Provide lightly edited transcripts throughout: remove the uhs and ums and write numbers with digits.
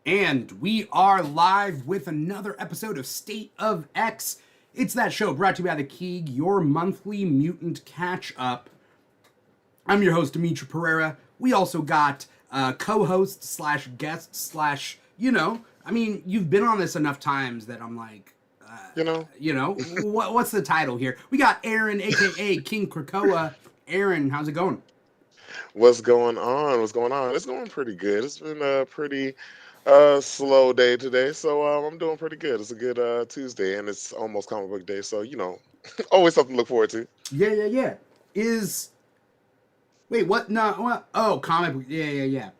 And we are live with another episode of State of X. It's that show brought to you by the Keeg, your monthly mutant catch-up. I'm your host, Dimithri Perera. We also got co-host slash guest slash, you've been on this enough times that I'm like, what's the title here? We got Aaron, a.k.a. King Krakoa. Aaron, how's it going? What's going on? What's going on? It's going pretty good. It's been a pretty slow day today, so I'm doing pretty good. It's a good Tuesday, and it's almost comic book day, so always something to look forward to. Yeah. Wait, what? No, what? Oh, comic book. Yeah.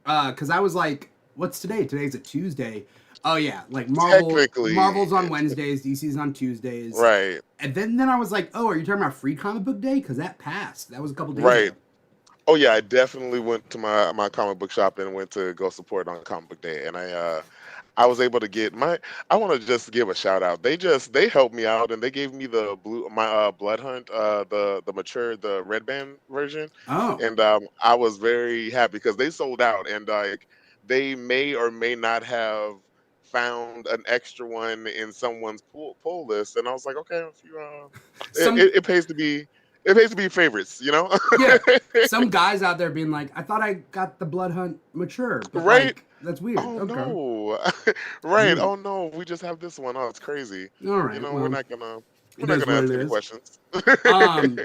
Because I was like, what's today? Today's a Tuesday. Oh yeah, like Technically, Marvel's on Wednesdays, DC's on Tuesdays. right, And then I was like, oh, are you talking about Free Comic Book Day? Because that passed. That was a couple days right. ago. Oh yeah, I definitely went to my comic book shop and went to go support on Comic Book Day, and I was able to get my. I want to just give a shout out. They helped me out and they gave me the Blood Hunt, the red band version, Oh, and I was very happy because they sold out, and like they may or may not have found an extra one in someone's pull list, and I was like, okay, if you some it pays to be. It pays to be favorites, you know? yeah, some guys out there being like, I thought I got the Blood Hunt mature, but Right? like that's weird. Oh Okay. no. Right. Hmm. Oh no, we just have this one. Oh, it's crazy. All You right. know, Well, we're it not is gonna what it ask any is. questions. Um,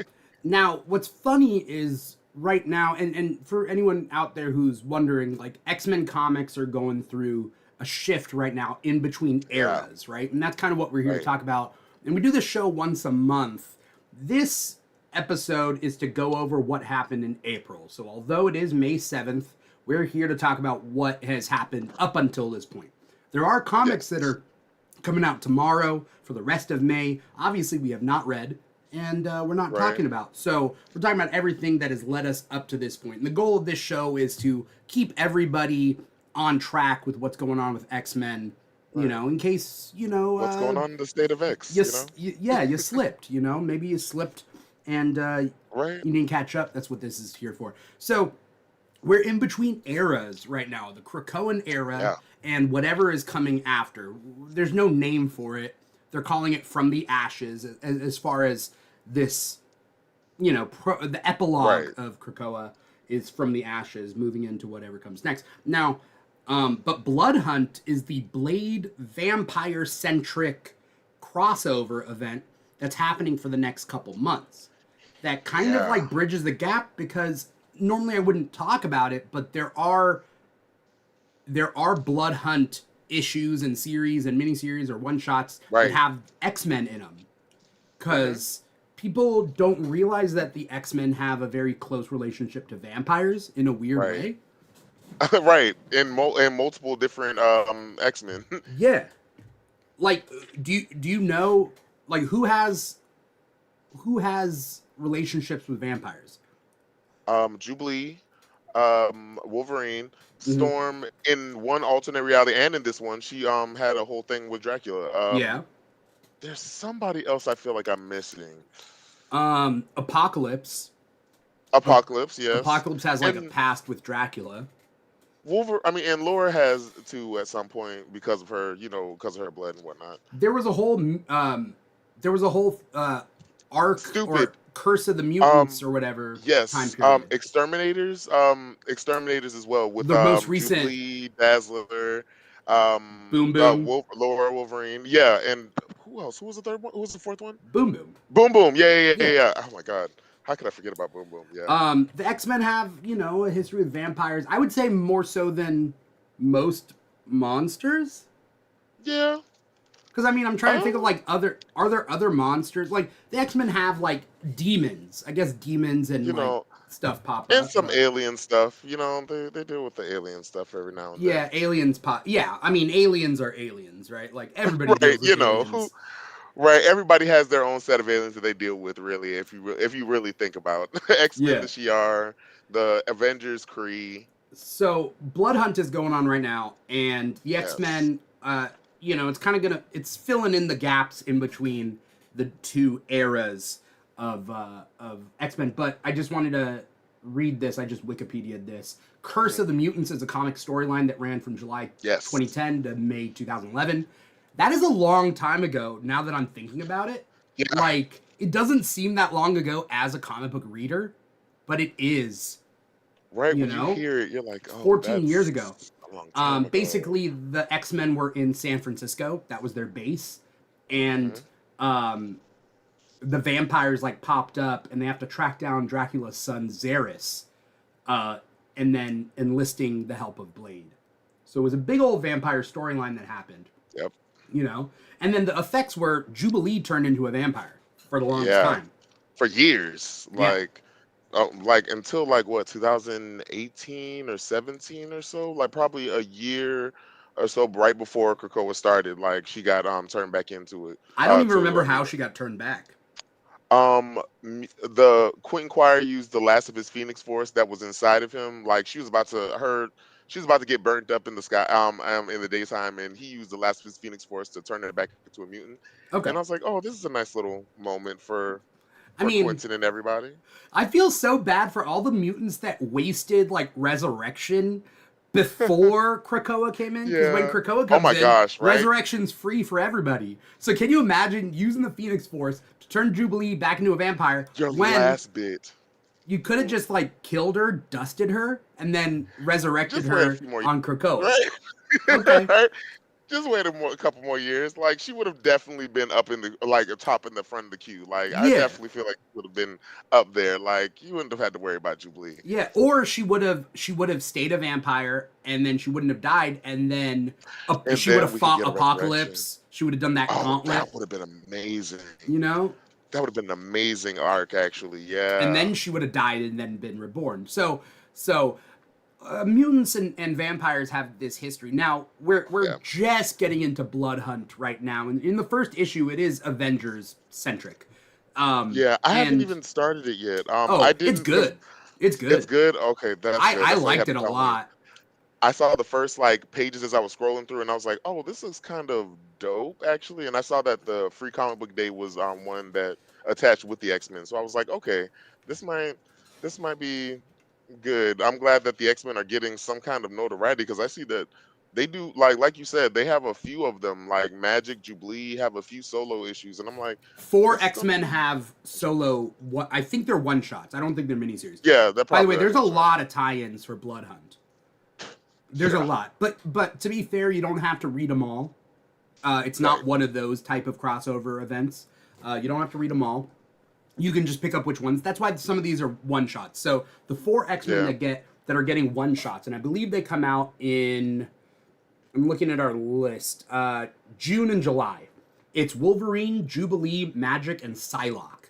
Now, what's funny is right now, and for anyone out there who's wondering, like X-Men comics are going through a shift right now in between Yeah, eras, right? And that's kind of what we're here to right. talk about. And we do this show once a month. This episode is to go over what happened in April. So although it is May 7th, we're here to talk about what has happened up until this point. There are comics that Yes. are coming out tomorrow for the rest of May. Obviously, we have not read, and we're not Right. talking about. So we're talking about everything that has led us up to this point. And the goal of this show is to keep everybody on track with what's going on with X-Men. Right. In case What's going on in the state of X, you slipped. Maybe you slipped, and Right? you didn't catch up. That's what this is here for. So we're in between eras right now, the Krakoan era Yeah. and whatever is coming after. There's no name for it. They're calling it From the Ashes as far as this, the epilogue Right. of Krakoa is From the Ashes, moving into whatever comes next. Now, but Blood Hunt is the Blade vampire centric crossover event that's happening for the next couple months. That kind of Yeah. like bridges the gap because normally I wouldn't talk about it, but there are Blood Hunt issues and series and miniseries or one shots that Right. have X-Men in them Hmm. because people don't realize that the X-Men have a very close relationship to vampires in a weird Right. way. Right. In multiple different X-Men. Yeah, like do you know like who has relationships with vampires? Jubilee, Wolverine, Hmm. Storm in one alternate reality and in this one, she had a whole thing with Dracula. Yeah. There's somebody else I feel like I'm missing. Apocalypse. A- Apocalypse, yes. Apocalypse has like a And past with Dracula. And Laura has too at some point because of her, because of her blood and whatnot. There was a whole there was a whole arc or Stupid. Curse of the Mutants Um, or whatever time yes. period. Exterminators as well with The most recent Jubilee, Dazzler, Boom Boom, Laura, Wolverine. Yeah, and who else? Who was the third one? Who was the fourth one? Boom Boom. Boom Boom. Yeah. Yeah. Oh my God. How could I forget about Boom Boom? Yeah. The X-Men have, a history with vampires. I would say more so than most monsters. Yeah. Because I'm trying to think of Um, like are there other monsters? Like the X-Men have like demons. I guess demons and you like know, stuff pop and up, some but alien stuff. They deal with the alien stuff every now and then. yeah, aliens pop. Yeah, aliens are aliens, right? Like everybody Right. deals with aliens. Right. Everybody has their own set of aliens that they deal with. Really, if you really think about X Men, Yeah. the Shi'ar, the Avengers, Kree. So Blood Hunt is going on right now, and the X Yes. Men, it's kind of it's filling in the gaps in between the two eras of X Men. But I just wanted to read this. I just Wikipedia'd this. Curse of the Mutants is a comic storyline that ran from July Yes. 2010 to May 2011. That is a long time ago. Now that I'm thinking about it, Yeah. like it doesn't seem that long ago as a comic book reader, but it is. Right You when you know, hear it, you're like, oh, 14 that's years ago. a long time ago. Basically, the X-Men were in San Francisco. That was their base, and the vampires like popped up, and they have to track down Dracula's son Xeris, and then enlisting the help of Blade. So it was a big old vampire storyline that happened. Yep. You know, and then the effects were Jubilee turned into a vampire for the longest Yeah. time. For years, Yeah. like until like what 2018 or 17 or so, like probably a year or so right before Krakoa started, like she got turned back into it. I don't even To remember I mean, how she got turned back. the Quentin Quire used the last of his Phoenix Force that was inside of him. Like she was about to get burnt up in the sky in the daytime, and he used the last of his Phoenix Force to turn it back into a mutant. Okay. And I was like, oh, this is a nice little moment for I mean, Quentin and everybody. I feel so bad for all the mutants that wasted like resurrection before Krakoa came in. Because when Yeah. Krakoa Oh comes my in, gosh, right? resurrection's free for everybody. So can you imagine using the Phoenix Force to turn Jubilee back into a vampire Your when last bit. you could have just like killed her, dusted her, and then resurrected Just wait a her few more on Krakoa? right? Okay. Right? Just wait a couple more years. Like she would have definitely been up in the like top in the front of the queue. Like I Yeah. definitely feel like she would have been up there. Like you wouldn't have had to worry about Jubilee. Yeah, or she would have stayed a vampire, and then she wouldn't have died, and then And she would then have we could fought get a resurrection. Apocalypse. She would have done that Oh, gauntlet, that would have been amazing. you know, That would have been an amazing arc, actually. and Yeah. then she would have died and then been reborn. So mutants and vampires have this history. Now we're Yeah. just getting into Blood Hunt right now, and in the first issue, it is Avengers centric. Yeah, I haven't And even started it yet. I it's didn't because good. It's it's good. good. Okay, that's good. I That's all you liked have it to a tell me. lot. I saw the first like pages as I was scrolling through, and I was like, "Oh, this is kind of dope, actually." And I saw that the Free Comic Book Day was one that attached with the X Men, so I was like, "Okay, this might this might be good." I'm glad that the X Men are getting some kind of notoriety because I see that they do like you said, they have a few of them, like Magic, Jubilee have a few solo issues, and I'm like, Four this is gonna X-Men be have solo. What I think they're one shots. I don't think they're miniseries. yeah, that By the probably way, that there's a is right. lot of tie-ins for Blood Hunt. There's a Yeah, lot, but to be fair, you don't have to read them all. It's right. not one of those type of crossover events. You don't have to read them all. You can just pick up which ones. That's why some of these are one shots. So the four X-Men Yeah. that are getting one shots, and I believe they come out in. I'm looking at our list. June and July. It's Wolverine, Jubilee, Magic, and Psylocke.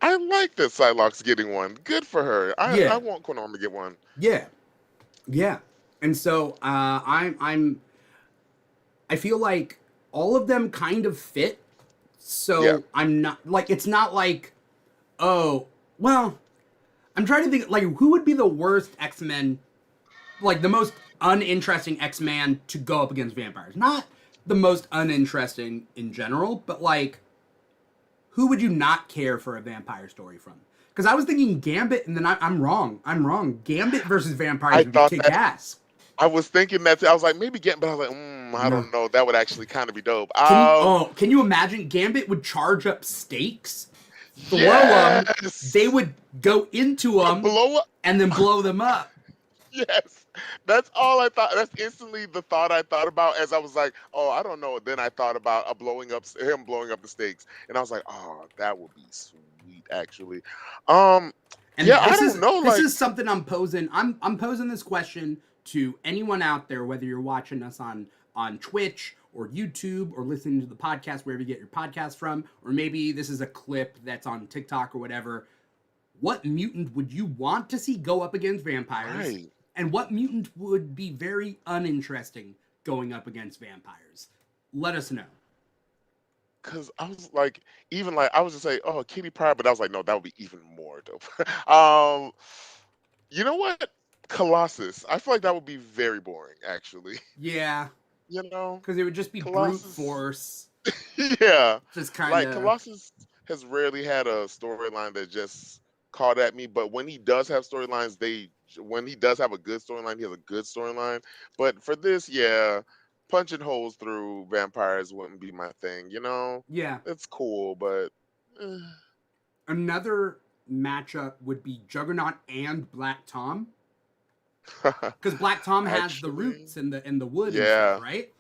I like that Psylocke's getting one. Good for her. I Yeah, want Konami to get one. yeah, yeah. And so I feel like all of them kind of fit. Yeah. So I'm not like it's not like oh well. I'm trying to think like who would be the worst X-Men, like the most uninteresting X-Man to go up against vampires. Not the most uninteresting in general, but like who would you not care for a vampire story from? Because I was thinking Gambit, and then I'm wrong. I'm wrong. Gambit versus vampires I would be thought kick that ass. I was thinking that I was like maybe getting, but I was like, I No. don't know. That would actually kind of be dope. Can you imagine Gambit would charge up stakes, throw them, they Yes. would go into them, Blow up. and then blow them up. Yes. That's all I thought. That's instantly the thought I thought about as I was like, oh, I don't know. Then I thought about him blowing up the stakes, and I was like, oh, that would be sweet, actually. Um, And yeah, I don't know. this Like, is something I'm posing. I'm posing this question to anyone out there, whether you're watching us on Twitch or YouTube or listening to the podcast wherever you get your podcast from, or maybe this is a clip that's on TikTok or whatever. What mutant would you want to see go up against vampires? right. And what mutant would be very uninteresting going up against vampires? Let us know. Cause I was like, even like I was just like, oh, Kitty Pryde, but I was like, no, that would be even more dope. You know what? Colossus. I feel like that would be very boring, actually. Yeah, You know, because it would just be brute Colossus. force, Yeah, just kind like of. Colossus. has rarely had a storyline that just caught at me. But when he does have storylines, when he does have a good storyline, he has a good storyline. But for this, yeah, punching holes through vampires wouldn't be my thing. Yeah. It's cool, but eh. Another matchup would be Juggernaut and Black Tom, because Black Tom has the Actually, roots and the wood and stuff, yeah, right?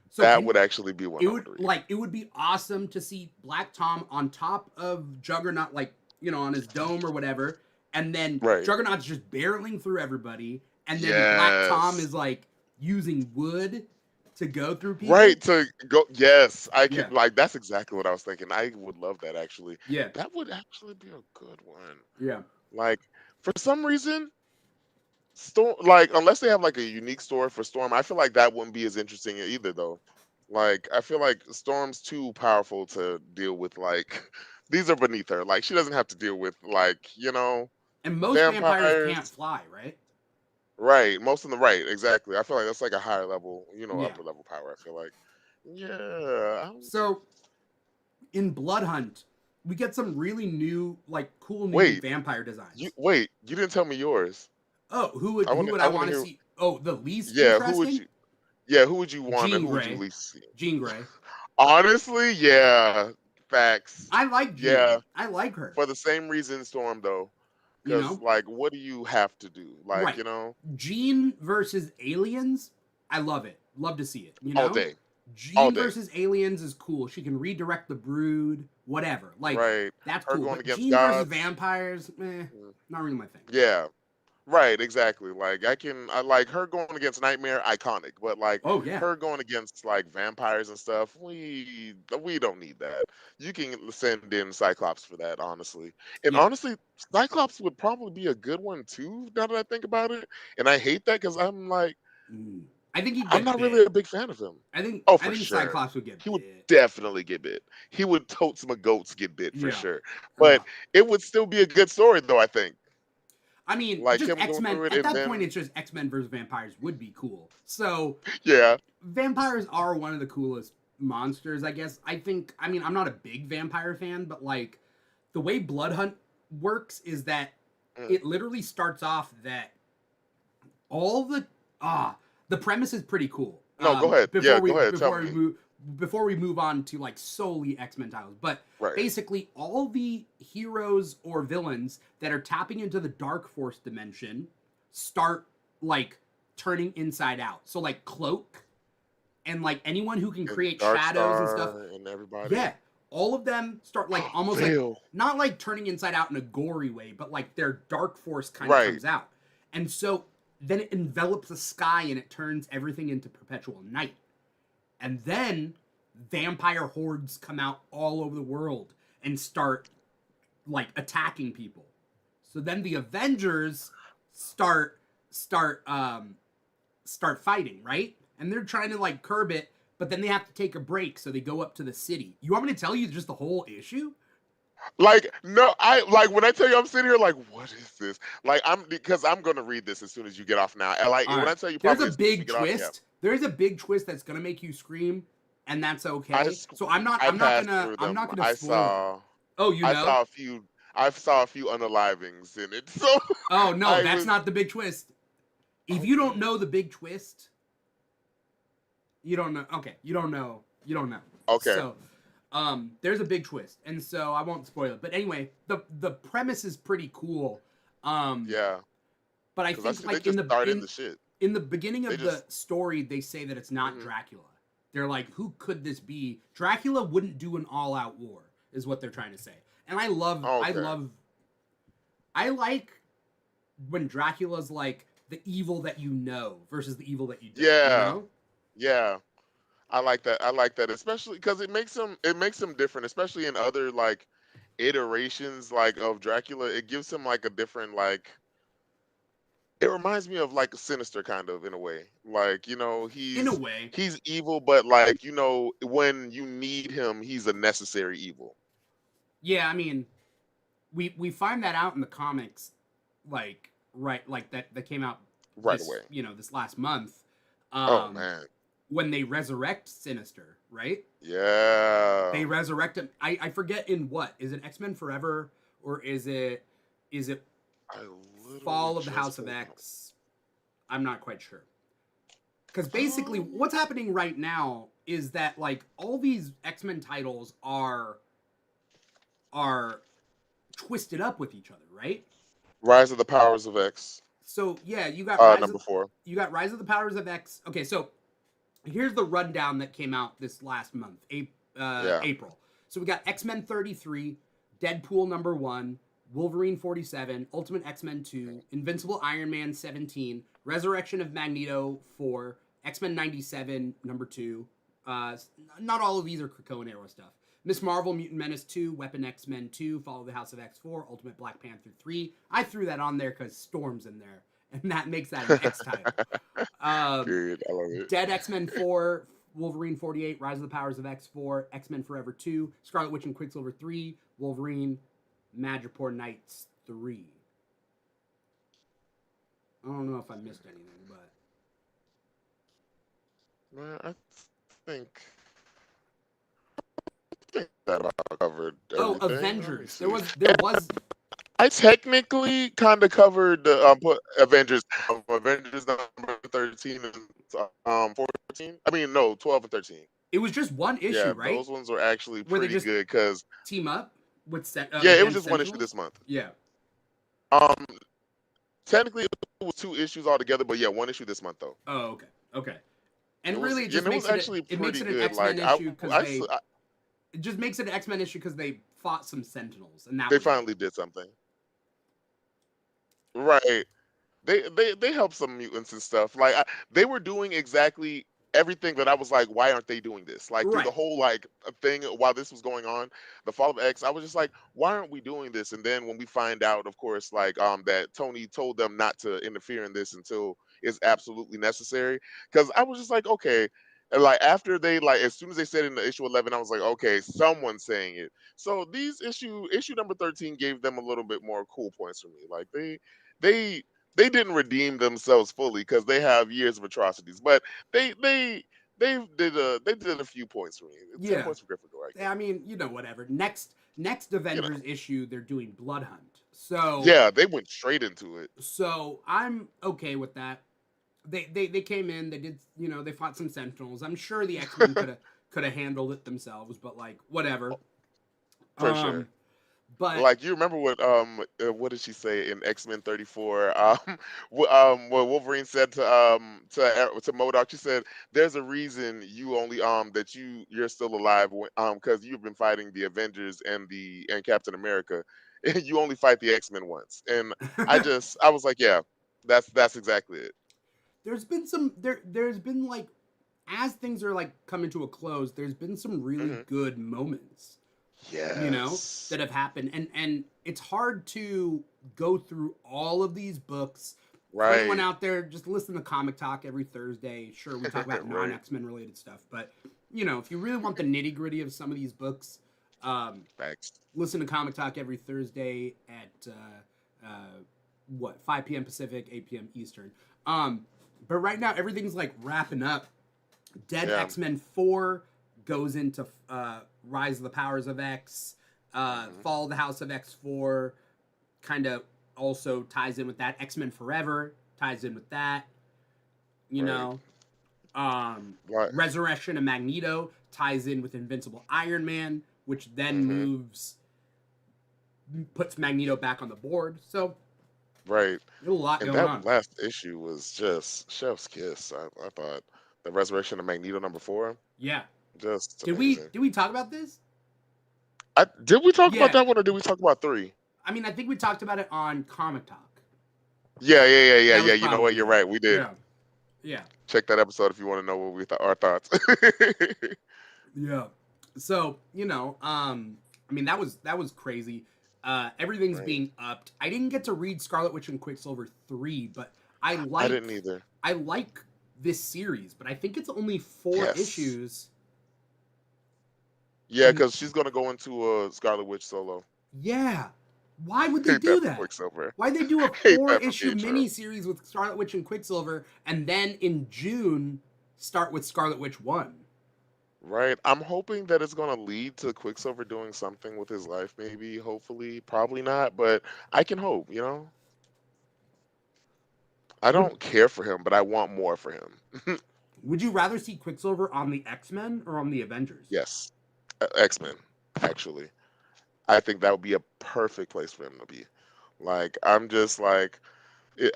So that would actually be one it I would would read. it would be awesome to see Black Tom on top of Juggernaut, like, on his dome or whatever, and then Right. Juggernaut's just barreling through everybody, and then Black Tom Yes. is like using wood to go through Right, people. to go, yes, I Yeah, can, like, that's exactly what I was thinking. I would love that actually. yeah, That would actually be a good one. yeah. Like, for some reason, Storm, like, unless they have like a unique story for Storm, I feel like that wouldn't be as interesting either though. Like, I feel like Storm's too powerful to deal with, like, these are beneath her. Like, she doesn't have to deal with, like, And most vampires can't vampires. fly, right? Right, most of them, right, exactly. I feel like that's like a higher level, Yeah. upper level power, I feel like. Yeah. So in Blood Hunt, we get some really new, like, cool new Wait, vampire designs. you didn't tell me yours. Oh, I who want to would I I want want to to hear. see? Oh, the least Yeah, who would interesting? you Yeah, who would you want and Jean who would you Grey. least see? Jean Grey. Honestly, yeah, facts. I like Yeah, Jean. I like her. for the same reason Storm though. You Cuz know? like what do you have to do? Like, Right. Jean versus aliens. I love it. Love to see it. all day. All Jean day. versus aliens is cool. She can redirect the brood, whatever. Like, Right. that's Her cool. going But against Jean versus gods. vampires, Mm, not really my thing. yeah. Right, exactly. Like I like her going against Nightmare, iconic, but like Oh yeah. her going against like vampires and stuff, we don't need that. You can send in Cyclops for that, honestly. And Yeah. honestly, Cyclops would probably be a good one too, now that I think about it. And I hate that because I'm like, Mm. I think he'd I'm get not really bit. a big fan of him. I think Oh, I for think sure. Cyclops would get He would bit. definitely get bit. He would totes my goats get bit for Yeah. sure. But Uh, it would still be a good story though, I think. I mean, Like just him X going Men. through it At and that point, then it's just X Men versus vampires would be cool. So yeah. vampires are one of the coolest monsters, I guess. I think. I mean, I'm not a big vampire fan, but like the way Blood Hunt works is that Mm. it literally starts off that all the premise is pretty cool. No, go ahead. Yeah, go ahead. Tell me. Before we move on to like solely X-Men titles, but Right. basically all the heroes or villains that are tapping into the Dark Force dimension start like turning inside out. So like Cloak and like anyone who can And create Dark shadows and stuff, Star and everybody. yeah, all of them start like almost like Veil. not like turning inside out in a gory way, but like their dark force kind of Right. comes out. And so then it envelops the sky and it turns everything into perpetual night. And then vampire hordes come out all over the world and start like attacking people. So then the Avengers start fighting, right? And they're trying to like curb it, but then they have to take a break, so they go up to the city. You want me to tell you just the whole issue? Like, no, I like when I tell you I'm sitting here like, what is this? Like because I'm gonna read this as soon as you get off now. And like All when right. I tell you There's probably a as soon as we big get off, yeah. twist. There's a big twist that's gonna make you scream, and that's I okay. s- So I'm not. I I'm not passed gonna. through I'm them. not gonna spoil it. Oh, you I know? saw a few unalivings in it. So Oh no, I that's was not the big twist. If you don't okay. know the big twist, you don't know. Okay, you don't know. You don't know. Okay. So, there's a big twist, and so I won't spoil it. But anyway, the premise is pretty cool. Um, Yeah. but I Because I think see they like just start in the shit. in the beginning They of the just story, they say that it's not mhm. Dracula. They're like, who could this be? Dracula wouldn't do an all-out war, is what they're trying to say. And Okay. I like when Dracula's like the evil that you know versus the evil that you don't. You Yeah. know? Yeah. I like that. I like that, especially because it makes him different, especially in other like iterations like of Dracula. It gives him like a different like. It reminds me of like a Sinister kind of in a way. Like In a he's way, he's evil, but like when you need him, he's a necessary evil. yeah. I mean, we find that out in the comics, like that came out Right away. this last month. Oh Um, man. when they resurrect Sinister, right? Yeah. They resurrect him. I forget in what. Is it X-Men Forever or is it I literally Fall of the just House of pulled it up. X? I'm not quite sure. Because basically Um, what's happening right now is that like all these X-Men titles are twisted up with each other, right? Rise of the Powers of X. So yeah, you got Rise of Number 4. the Powers of X. Okay, so here's the rundown that came out this last month, Yeah. April. So we got X-Men 33, Deadpool number 1, Wolverine 47, Ultimate X-Men 2, Invincible Iron Man 17, Resurrection of Magneto 4, X-Men 97 number 2. Not all of these are Krakoa and Arrow stuff. Miss Marvel, Mutant Menace 2, Weapon X-Men 2, Follow the House of X 4, Ultimate Black Panther 3. I threw that on there because Storm's in there, and that makes that an X title. Period. I love it. Dead X-Men 4, Wolverine 48, Rise of the Powers of X 4, X-Men Forever 2, Scarlet Witch and Quicksilver 3, Wolverine, Madripoor Knights 3. I don't know if I missed anything, but Man, think that about covered everything. Let me Avengers. see. There was I technically kind of covered the put Avengers, Avengers number 13 and 14. I mean, no, 12 and 13. it was just one Yeah, issue, right? those ones were actually Where they pretty just good because team up with yeah, it was against just one issue Sentinels. this month. Yeah. Um, technically it was 2 issues altogether, but yeah, 1 issue this month though. Oh, okay. Okay. And It was, really, it yeah, just and it was makes actually it makes pretty it an good. X-Men Like issue because I, they it just makes it an X-Men issue because they fought some Sentinels, and that they was it. finally did something, right? They helped some mutants and stuff. Like they were doing exactly everything that I was like, why aren't they doing this? Like through the Right. whole like thing while this was going on, the Fall of X, I was just like, why aren't we doing this? And then when we find out, of course, like that Tony told them not to interfere in this until it's absolutely necessary. Because I was just like, okay. And like after they like as soon as they said in the issue 11, I was like, okay, someone's saying it. So these issue number 13 gave them a little bit more cool points for me. Like they they didn't redeem themselves fully because they have years of atrocities, but they they they did a few points for me. 10 Yeah. points for Gryffindor, I I give. mean, whatever. Next You know, Avengers issue, they're doing Blood Hunt. So yeah, they went straight into it. I'm okay with that. They came in, they did, they fought some Sentinels. I'm sure the X-Men could have handled it themselves, but like whatever. For sure. Um but Like you remember what did she say in X-Men 34 what Wolverine said to MODOK. She said there's a reason you only that you're still alive because you've been fighting the Avengers and Captain America and you only fight the X-Men once. And I was like, yeah, that's exactly it. there's been like as things are like coming to a close, there's been some really Hmm. good moments Yes. that have happened, and it's hard to go through all of these books. For anyone Right. out there, just listen to Comic Talk every Thursday. Sure, we talk about non Right. X-Men related stuff, but if you really want the nitty gritty of some of these books, um, Facts. listen to Comic Talk every Thursday at 5 p.m. Pacific, 8 p.m. Eastern. But right now everything's like wrapping up. Dead Yeah. X-Men 4 goes into Rise of the Powers of X. Hmm. Fall of the House of X4 kind of also ties in with that. X-Men Forever ties in with that. You Right. know, Like. Resurrection of Magneto ties in with Invincible Iron Man, which then Hmm. puts Magneto back on the board. So Right. there's a lot And going that on. last issue was just chef's kiss. I thought the resurrection of Magneto number 4, Yeah. just Did we amazing. did we talk about this? Did we talk about Yeah. that one or did we talk about 3? I mean, I think we talked about it on Comic Talk. That was Yeah. You know what? probably You're it. right. We did. Yeah. Yeah. Check that episode if you want to know what we thought our thoughts. Yeah. So, I mean that was crazy. Everything's Right. being upped. I didn't get to read Scarlet Witch and Quicksilver 3, but I didn't either. I like this series, but I think it's only 4 Yes. issues. Yeah, And because she's gonna go into a Scarlet Witch solo. yeah, why would they Hate do that for that? Quicksilver. Why'd they do a Hate four that for issue Pietro. mini series with Scarlet Witch and Quicksilver, and then in June start with Scarlet Witch 1. Right. I'm hoping that it's gonna lead to Quicksilver doing something with his life, maybe, hopefully, probably not, but I can hope, you know? I Would don't care for him, but I want more for him. would you rather see Quicksilver on the X-Men or on the Avengers? Yes. X-Men, actually. I think that would be a perfect place for him to be. Like, I'm just like,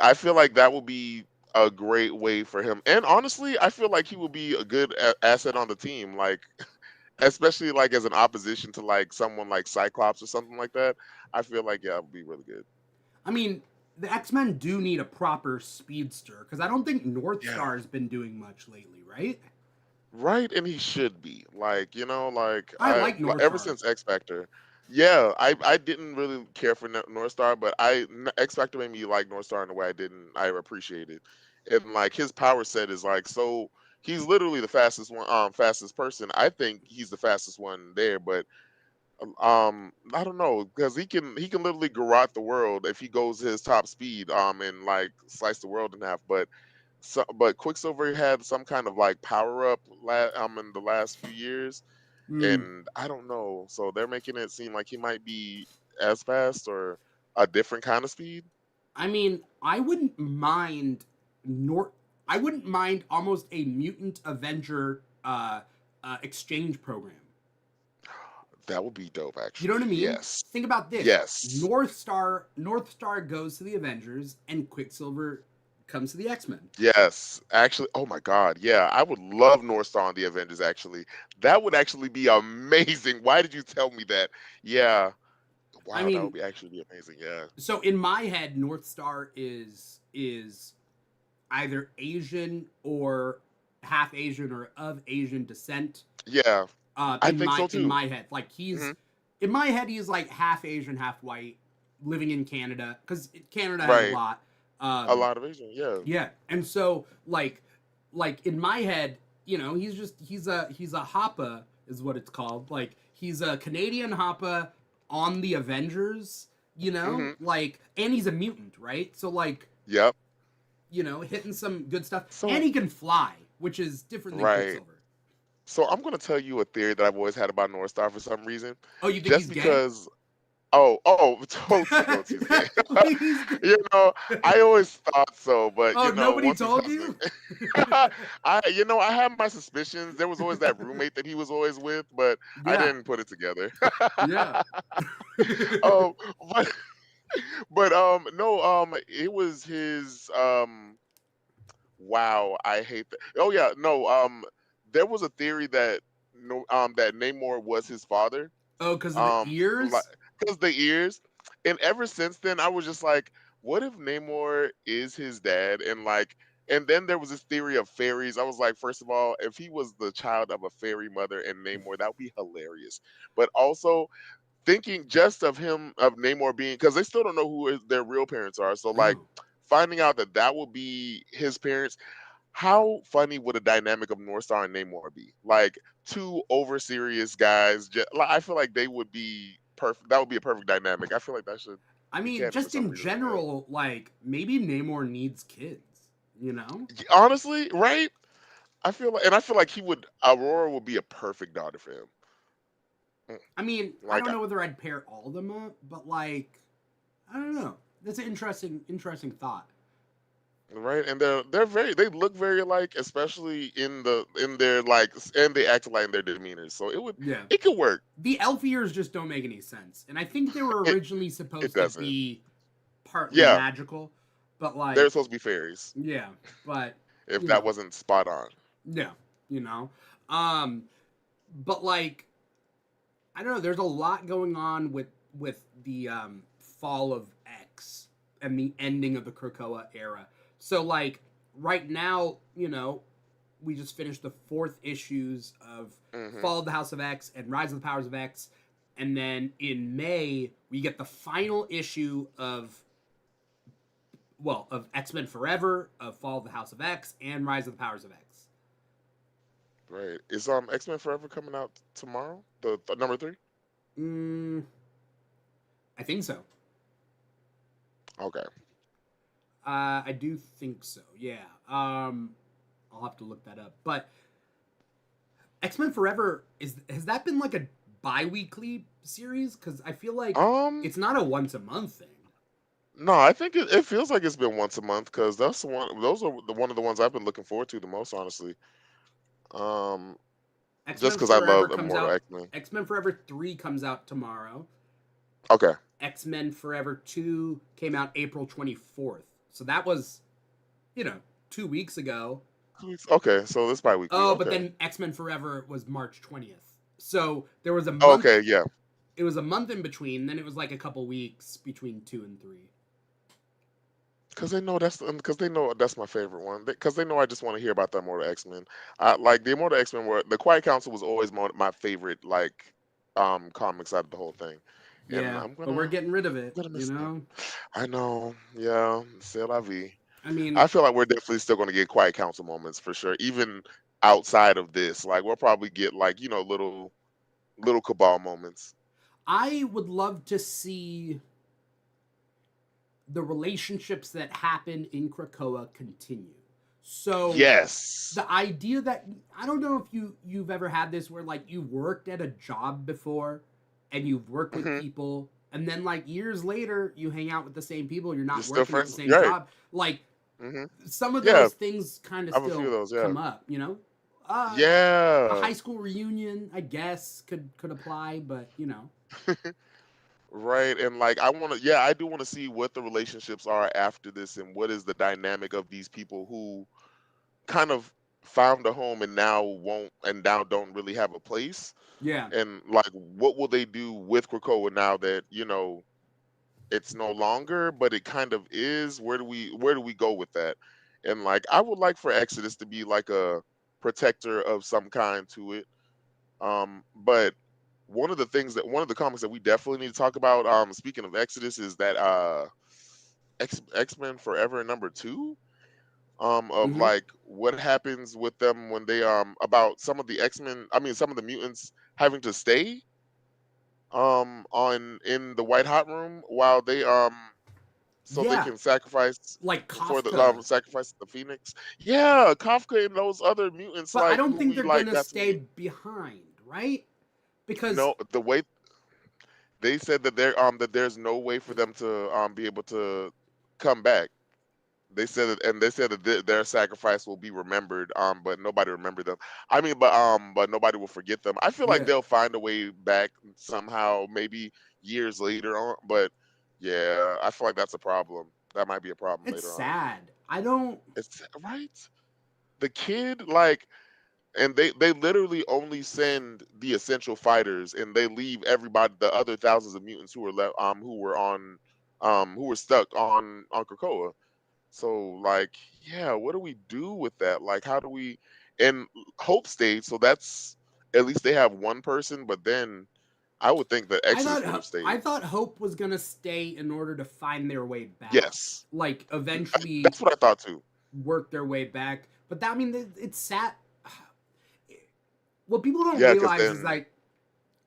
I feel like that would be a great way for him. And honestly, I feel like he would be a good asset on the team. Like, especially like as an opposition to like someone like Cyclops or something like that. I feel like yeah, it would be really good. I mean, the X-Men do need a proper speedster because I don't think North Yeah. Star's been doing much lately, right? Right, and he should be. Like, you know, like I like North ever Star. since X Factor. Yeah, I didn't really care for North Star, but X Factor made me like North Star in a way I appreciate it. And like his power set is like so he's literally the fastest one fastest person. I think he's the fastest one there, but I don't know because he can literally garrote the world if he goes his top speed and like slice the world in half. But Quicksilver had some kind of like power up in the last few years, Mm, and I don't know. So they're making it seem like he might be as fast or a different kind of speed. I mean, North. I wouldn't mind almost a mutant Avenger exchange program. That would be dope, You know what I actually. mean? Yes, Think about this: yes, North Star goes to the Avengers, and Quicksilver comes to the X Men. yes. Actually, oh my God, yeah, I would love North Star on the Avengers. Actually, that would actually be amazing. Why did you tell me that? Yeah, I wow, that would mean, be actually be amazing. Yeah, so in my head, North Star is either Asian or half Asian or of Asian descent. yeah, I think so In too. my head, like Hmm. he's in my head, he's like half Asian, half white, living in Canada because Canada has a Right, lot. a Um, lot of Asian. Yeah, yeah, and so like in my head, he's a Hapa is what it's called. Like he's a Canadian Hapa on the Avengers. hmm, Like, and he's a mutant, right? So like, yep. hitting some good stuff, and So he can fly, which is different than right. Quicksilver. So I'm gonna tell you a theory that I've always had about North Star for some reason. Oh, you think Just he's gay? because oh, totally knows he's gay. He's You know, I always thought so, but Oh, nobody once he told starts you? I had my suspicions. There was always that roommate that he was always with, but I Yeah, didn't put it together. yeah. um, but no, it was his wow, I hate that. Oh yeah, no, there was a theory that no, that Namor was his father, Oh, because of the um, like ears? because the ears, and ever since then, I was just like, what if Namor is his dad? And then there was this theory of fairies. I was like, first of all, if he was the child of a fairy mother and Namor, that would be hilarious. But also thinking just of him of Namor being because they still don't know who their real parents are. So like Oh. finding out that that will be his parents, how funny would a dynamic of North Star and Namor be? Like two over serious guys. I feel like they would be perfect. That would be a perfect dynamic. I feel like that should I be mean, canon for just some in reason. Yeah. general, like, maybe Namor needs kids, you know? Honestly, right? I feel like he would. Aurora would be a perfect daughter for him. Mm, I mean, I Like don't know whether I'd pair all of them up, but, like, I don't know. That's an interesting thought. right, and they look very alike, especially in their and they act alike in their demeanors. So Yeah. it could work. The elf ears just don't make any sense. And I think they were It originally it supposed to doesn't. be partly Yeah, magical, but, they're like, supposed to be fairies. yeah, but, If you that know, wasn't spot on. yeah, you know? Um, but, like, I don't know. There's a lot going on with the fall of X and the ending of the Krakoa era. So like right now, we just finished the fourth issues of Hmm. Fall of the House of X and Rise of the Powers of X, and then in May we get the final issue of X Men Forever, of Fall of the House of X, and Rise of the Powers of X. Right. Is X-Men Forever coming out tomorrow? The number 3? Mm, I think so. Okay. I do think so. Yeah. I'll have to look that up. But X-Men Forever has that been like a bi-weekly series? Because I feel like Um, it's not a once a month thing. no, I think it feels like it's been once a month because that's the one. Those are one of the ones I've been looking forward to the most, honestly. Um, just X-Men because I Forever love comes Immortal out. X-Men. X-Men Forever 3 comes out tomorrow. Okay. X-Men Forever 2 came out April 24th. So that was, 2 weeks ago. Okay, so it's bi-weekly. Oh, but Okay. then X-Men Forever was March 20th. So there was a Oh, month. okay, yeah. It was a month in between. Then it was like a couple weeks between 2 and 3. Because they know that's my favorite one. Because they know I just want to hear about the Immortal X-Men. Like the Immortal X-Men were the Quiet Council was always my favorite like comics out of the whole thing, and Yeah, but we're getting rid of I'm it, gonna you miss them. know? I know, yeah, c'est la vie. I mean, I feel like we're definitely still gonna get Quiet Council moments for sure, even outside of this. Like we'll probably get like little cabal moments. I would love to see the relationships that happen in Krakoa continue. So Yes. the idea that I don't know if you've ever had this where like you worked at a job before and you've worked with Hmm. people and then like years later you hang out with the same people, you're You're not still working at the friends, same right? job. Like Hmm. some of Yeah, those things kind of I have a few of still those. Yeah, come up, you know? Uh a yeah. high school reunion, I guess, could apply, but Right, and like I want to, yeah, I do want to see what the relationships are after this, and what is the dynamic of these people who kind of found a home and now won't, and now don't really have a place, yeah. and like what will they do with Krakoa now that it's no longer, but it kind of is. Where do we go with that? And like I would like for Exodus to be like a protector of some kind to it. But one of the comics that we definitely need to talk about, speaking of Exodus, is that X-Men Forever #2, of Mhm. like what happens with them when they about some of the X-Men, I mean some of the mutants having to stay on in the White Hot Room while they so they Yeah, can sacrifice like for the Kafka. sacrifice the Phoenix. Yeah, Kafka and those other mutants But I like don't who think we they're like gonna got to stay meet. behind, right? Because No, the way they said that that there's no way for them to be able to come back. They said that their sacrifice will be remembered, but nobody remembered them. I mean, but nobody will forget them. I feel like yeah, they'll find a way back somehow, maybe years later on. But yeah, I feel like that's a problem. That might be a problem it's later on. sad. I don't. It's right. The kid, like, and they literally only send the essential fighters, and they leave everybody, the other thousands of mutants who were left, who were stuck on Krakoa. So like, yeah, what do we do with that? Like, how do we? And Hope stayed, so that's at least they have one person. But then I would think that Exodus would have I stayed. thought Hope was gonna stay in order to find their way back, Yes, like eventually that's what I thought too. work their way back. But that I mean, it's sad. What people don't Yeah, because realize is then, like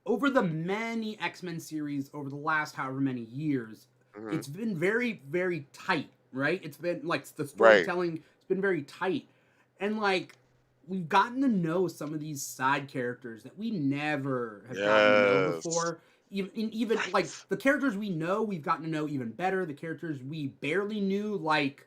over the many X-Men series over the last however many years, mhm, it's been very, very tight, right? It's been like the right, storytelling, it's been very tight. And like we've gotten to know some of these side characters that we never have gotten to know yes, before. Even like right, the characters we know, we've gotten to know even better. The characters we barely knew, like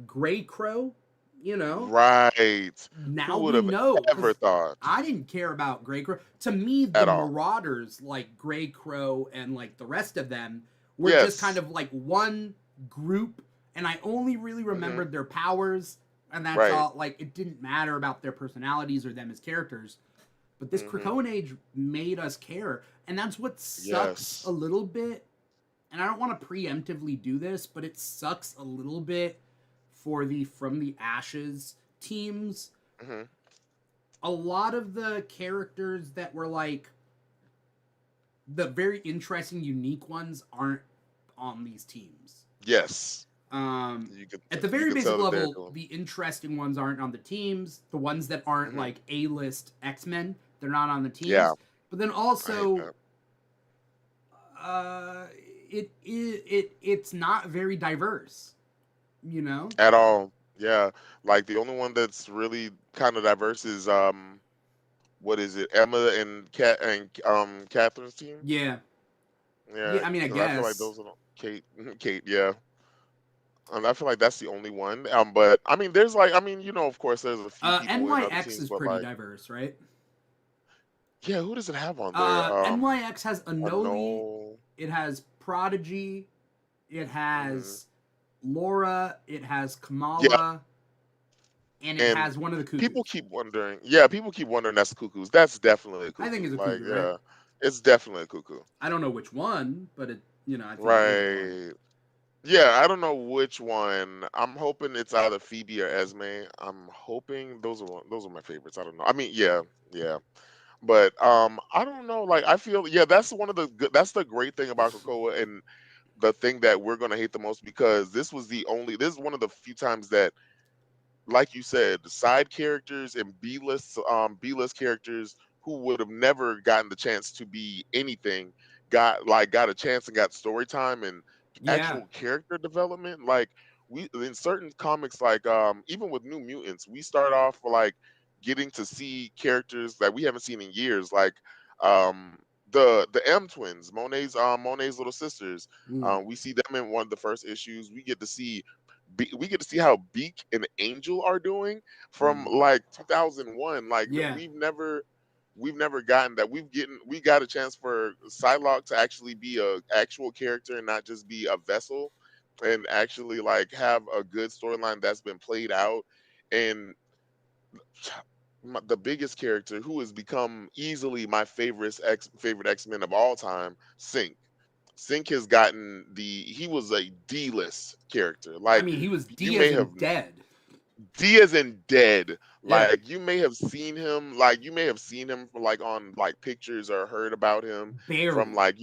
Grey Crow, you know, right. now Who would we have know ever because thought I didn't care about Grey Crow. To me, the at all? Marauders, like Grey Crow and like the rest of them, were just kind Yes, of like one group, and I only really hmm, remembered their powers, and that's right, all. Like it didn't matter about their personalities or them as characters. But this hmm, Krakoan age made us care, and that's what sucks a yes, little bit. And I don't want to preemptively do this, but it sucks a little bit for the From the Ashes teams. hmm, A lot of the characters that were like the very interesting, unique ones aren't on these teams. yes. Um, at the You very could basic tell that they're level, doing. the interesting ones aren't on the teams. The ones that aren't Hmm. like A-list X-Men, they're not on the Yeah, teams. But then I hate also, that. it's not very diverse. You know, At all. Yeah, like the only one that's really kind of diverse is what is it? Emma and Catherine's team. Yeah. Yeah, Yeah, I mean, I and I feel like guess. those are Kate, Kate. Yeah, and I feel like that's the only one. But I mean, there's like, I mean, of course, there's a few people in other NYX teams, is but pretty like, diverse, right? yeah, who does it have on there? NYX has A Anoli, no. it has Prodigy, it Hmm. has Laura, it has Yeah, Kamala, and it and has one of the people Cuckoos. keep wondering. Yeah, people keep wondering that's the cuckoos. That's definitely a I think cuckoo. it's a Like, Cuckoo, right? yeah, it's definitely a cuckoo. I don't know which one, but I think it is one. Right. Yeah, I don't know which one. I'm hoping it's either Phoebe or Esme. I'm hoping those are my favorites. I don't know. I mean, yeah, yeah. But I don't know. Like I feel yeah, that's one of the good that's the great thing about Krakoa and the thing that we're gonna hate the most because this is one of the few times that like you said, side characters and B-list characters who would have never gotten the chance to be anything got a chance and got story time and Yeah. actual character development. Like we in certain comics, like even with New Mutants, we start off like getting to see characters that we haven't seen in years, like the M twins, Monet's little sisters. Mm. We see them in one of the first issues. We get to see how Beak and Angel are doing from Mm. like 2001. Like Yeah. we've never gotten that. We got a chance for Psylocke to actually be a actual character and not just be a vessel, and actually like have a good storyline that's been played out. And the biggest character who has become easily my favorite X-Men of all time, Sync. Sync has gotten he was a D-list character. I Like mean, he was you Diaz may have and dead. Diaz and dead. Yeah. Like you may have seen him like on like pictures or heard about him from Barely. like,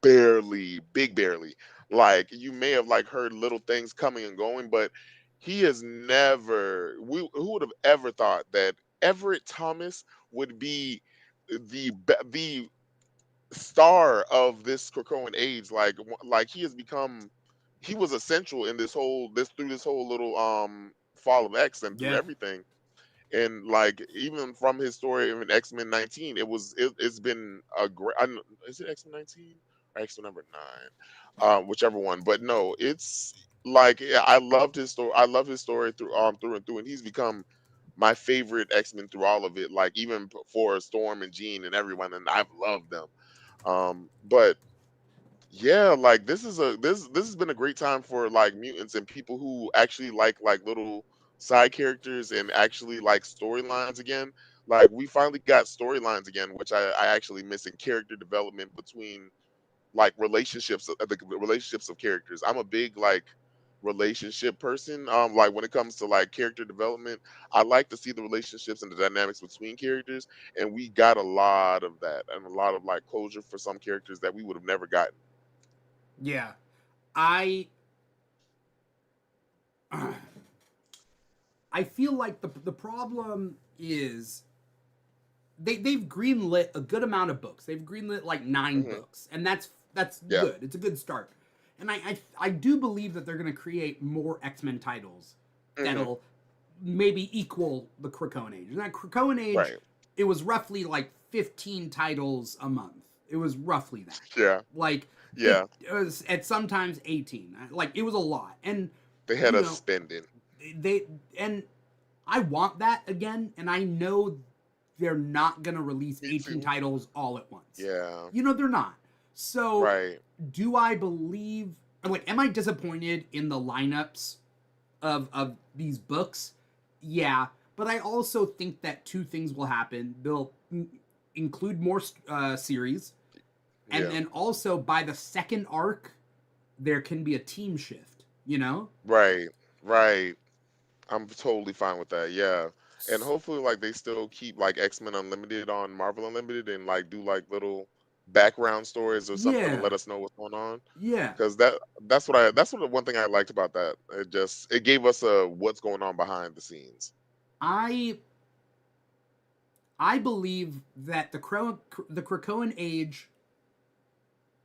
barely, big barely. Like you may have like heard little things coming and going, but he has never who would have ever thought that Everett Thomas would be the star of this Krakoan age. Like he was essential in this whole little fall of X and through Yeah. everything. And like even from his story in X-Men 19, it's been a great. Is it X-Men 19 or X-Men number 9, whichever one. But no, it's like yeah, I loved his story. I love his story through and through, and he's become my favorite X-Men through all of it. Like even for Storm and Jean and everyone, and I've loved them. But yeah, like this has been a great time for like mutants and people who actually like little side characters and actually like storylines again. Like we finally got storylines again, which I actually miss in character development between like the relationships of characters. I'm a big like relationship person. Like when it comes to like character development, I like to see the relationships and the dynamics between characters, and we got a lot of that and a lot of like closure for some characters that we would have never gotten. Yeah. I I feel like the problem is they've greenlit a good amount of books. They've greenlit like 9 books, and that's Yeah. good. It's a good start. And I do believe that they're going to create more X-Men titles Hmm. that'll maybe equal the Krakoan Age. And that Krakoan Age, Right. it was roughly like 15 titles a month. It was roughly that. Yeah. Like Yeah. it was at sometimes 18. Like it was a lot. And They had you us know, spending. they and I want that again, and I know they're not going to release Me 18 too. titles all at once. Yeah. They're not. So, Right. do I believe, like, am I disappointed in the lineups of these books? Yeah, but I also think that two things will happen. They'll include more series, and Yeah. then also by the second arc, there can be a team shift, you know? Right. Right. I'm totally fine with that. Yeah. And hopefully like they still keep like X-Men Unlimited on Marvel Unlimited and like do like little background stories or something to Yeah, let us know what's going on. yeah. Cuz that's what the one thing I liked about that. It gave us a what's going on behind the scenes. I I believe that the Krakoan Age,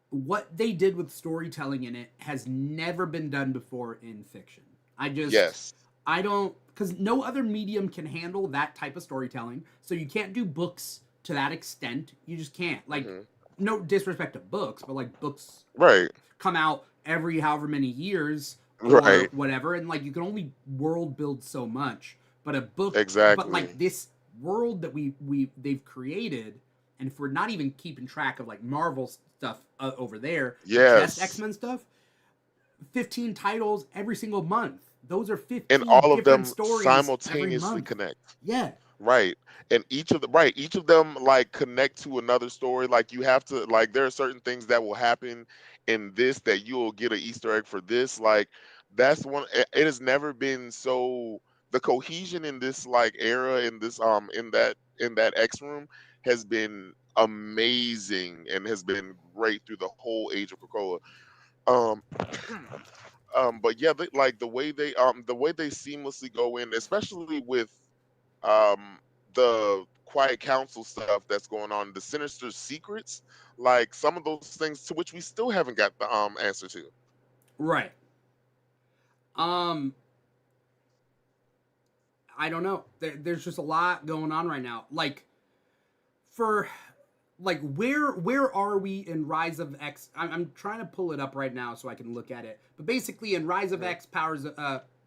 what they did with storytelling in it, has never been done before in fiction. I just, Yes. I don't, because no other medium can handle that type of storytelling. So you can't do books to that extent. You just can't. Like, Hmm. no disrespect to books, but like books Right. come out every however many years or Right. whatever, and like you can only world build so much. But a book, but like Exactly. this world that they've created, and if we're not even keeping track of like Marvel stuff over there, just X Yes. Men stuff, 15 titles every single month. Those are And 15 all of different them stories every simultaneously month. connect. Yeah, Right. And each of them like connect to another story. Like you have to like there are certain things that will happen in this that you'll get an Easter egg for this. Like that's one it has never been so the cohesion in this like era in this in that X room has been amazing and has been great through the whole age of Krakoa. Um but yeah, the way they seamlessly go in, especially with um the quiet council stuff that's going on, the sinister secrets, like some of those things to which we still haven't got the answer to. right. Um, I don't know. There's just a lot going on right now. Like for like where are we in Rise of X? I'm trying to pull it up right now so I can look at it. But basically, in Rise of Mhm. X,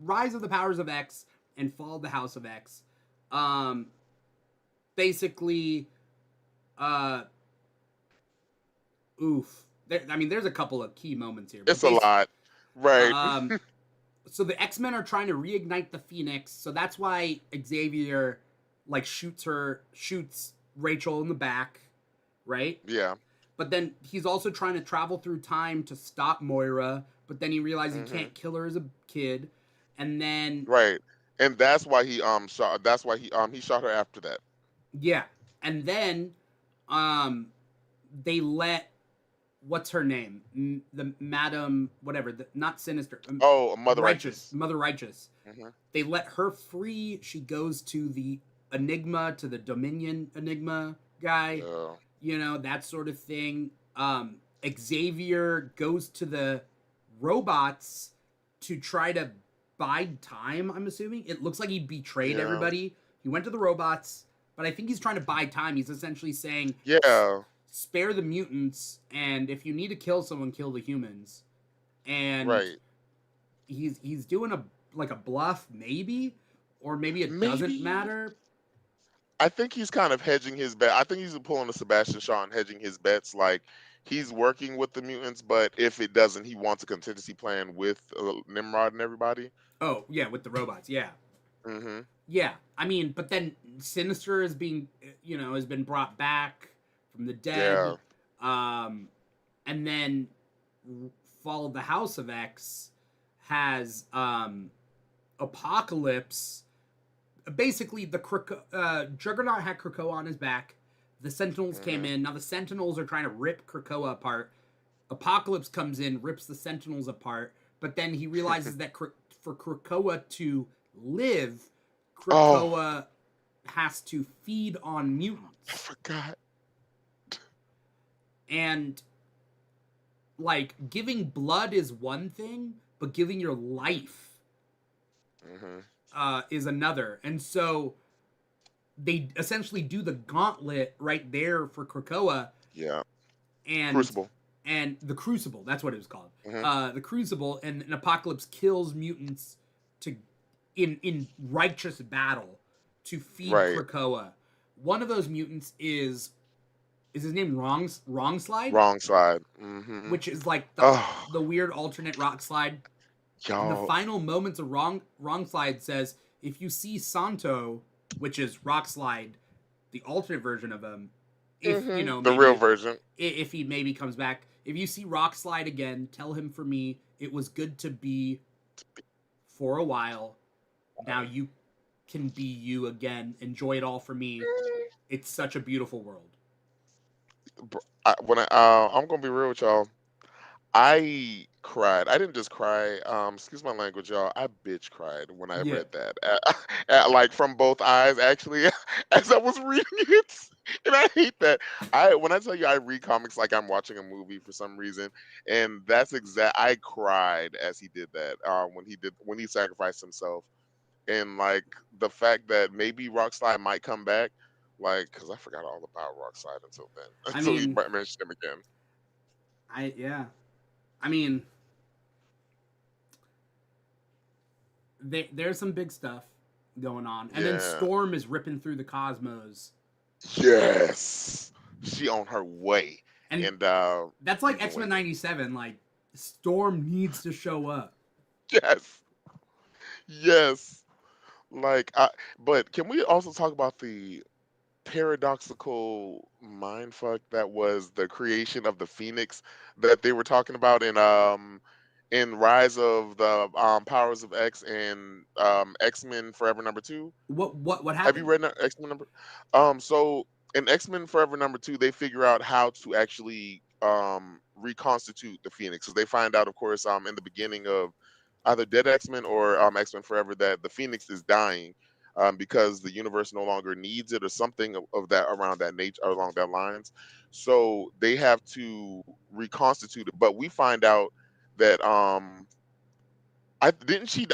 Rise of the Powers of X, and Fall of the House of X, um, basically, uh, oof. I mean, there's a couple of key moments here, but It's a lot, right? um, so the X-Men are trying to reignite the Phoenix, so that's why Xavier like shoots Rachel in the back, right? Yeah. But then he's also trying to travel through time to stop Moira, but then he realizes he Hmm. can't kill her as a kid. And then Right. And that's why he shot her after that. yeah, and then um they let what's her name? The Madam whatever, not Sinister, Oh, Mother Righteous, Righteous. Mother Righteous. Hmm. They let her free. She goes to the Enigma, to the Dominion Enigma guy, Yeah. that sort of thing. Xavier goes to the robots to try to bide time. I'm assuming it looks like he betrayed Yeah. everybody. He went to the robots, but I think he's trying to buy time. He's essentially saying, Yeah. spare the mutants, and if you need to kill someone, kill the humans. And Right. he's doing a like a bluff, maybe, or maybe it doesn't Maybe. matter. I think he's kind of hedging his bet. I think he's pulling a Sebastian Shaw and hedging his bets. Like he's working with the mutants, but if it doesn't, he wants a contingency plan with Nimrod and everybody. Oh yeah, with the robots, yeah. Hmm. Yeah, I mean, but then Sinister is being, has been brought back from the dead, Yeah. um, and then Fall of the House of X has Apocalypse. Basically, Juggernaut had Krakoa on his back. The Sentinels came Hmm. in. Now the Sentinels are trying to rip Krakoa apart. Apocalypse comes in, rips the Sentinels apart, but then he realizes that for Krakoa to live, Oh, Krakoa has to feed on I mutants. forgot. And like giving blood is one thing, but giving your life Hmm. is another. And so they essentially do the gauntlet right there for Krakoa, Yeah. and Crucible. the Crucible. That's what it was called. Hmm. The Crucible, and an Apocalypse kills mutants to in righteous battle to feed Right. Krakoa. One of those mutants is his name Wrong Slide, Wrong side. Hmm. which is like Oh, the weird alternate rock slide. In the y'all. final moments of Wrong Slide says, if you see Santo, which is Rock Slide, the alternate version of him, if The real maybe version. if he maybe comes back, if you see Rock Slide again, tell him for me it was good to be for a while. Now you can be you again. Enjoy it all for me. It's such a beautiful world. I'm gonna be real with y'all. I cried. I didn't just cry. Excuse my language, y'all. I bitch cried when I Yeah. read that. Like from both eyes, actually, as I was reading it. And I hate that. When I tell you I read comics like I'm watching a movie for some reason, and that's exact. I cried as he did that. When he sacrificed himself. and like the fact that maybe Rockslide might come back, like because I forgot all about Rockslide until then, I until you mean, mentioned him again. yeah. I mean, there's some big stuff going on, and then Yeah. Storm is ripping through the cosmos, Yes. She on her way, and and that's like she's X Men doing it. '97. Like Storm needs to show up. Yes. Yes. Like, but can we also talk about the paradoxical mindfuck that was the creation of the Phoenix that they were talking about in Rise of the Powers of X and X-Men Forever #2? What Have you happened? read X-Men number? So in X-Men Forever #2, they figure out how to actually reconstitute the Phoenix. So they find out, of course, in the beginning of either Dead X-Men or X-Men Forever that the Phoenix is dying because the universe no longer needs it or something of that around that nature along that lines. So they have to reconstitute it. But we find out that didn't she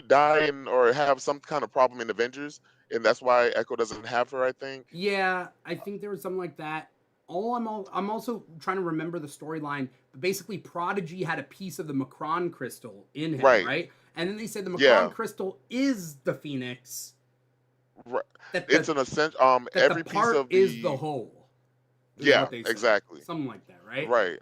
die in or have some kind of problem in Avengers, and that's why Echo doesn't have her. I think. Yeah, I think there was something like that. I'm also trying to remember the storyline, but basically Prodigy had a piece of the Macron crystal in him, Right. right? And then they said the Macron Yeah. crystal is the Phoenix, Right. that It's the an essential. that the Every piece part of is the the. whole, is Yeah. what they said. Exactly. Something like that, right? Right.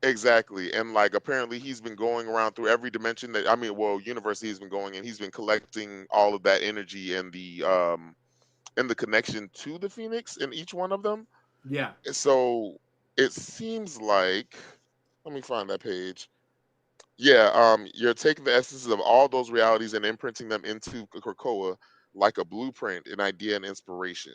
Exactly. And like apparently he's been going around through every dimension that I mean, well, universe he's been going and he's been collecting all of that energy and the connection to the Phoenix in each one of them. Yeah. And so it seems like let me find that page. Yeah, you're taking the essences of all those realities and imprinting them into Krakoa like a blueprint, an idea, and inspiration,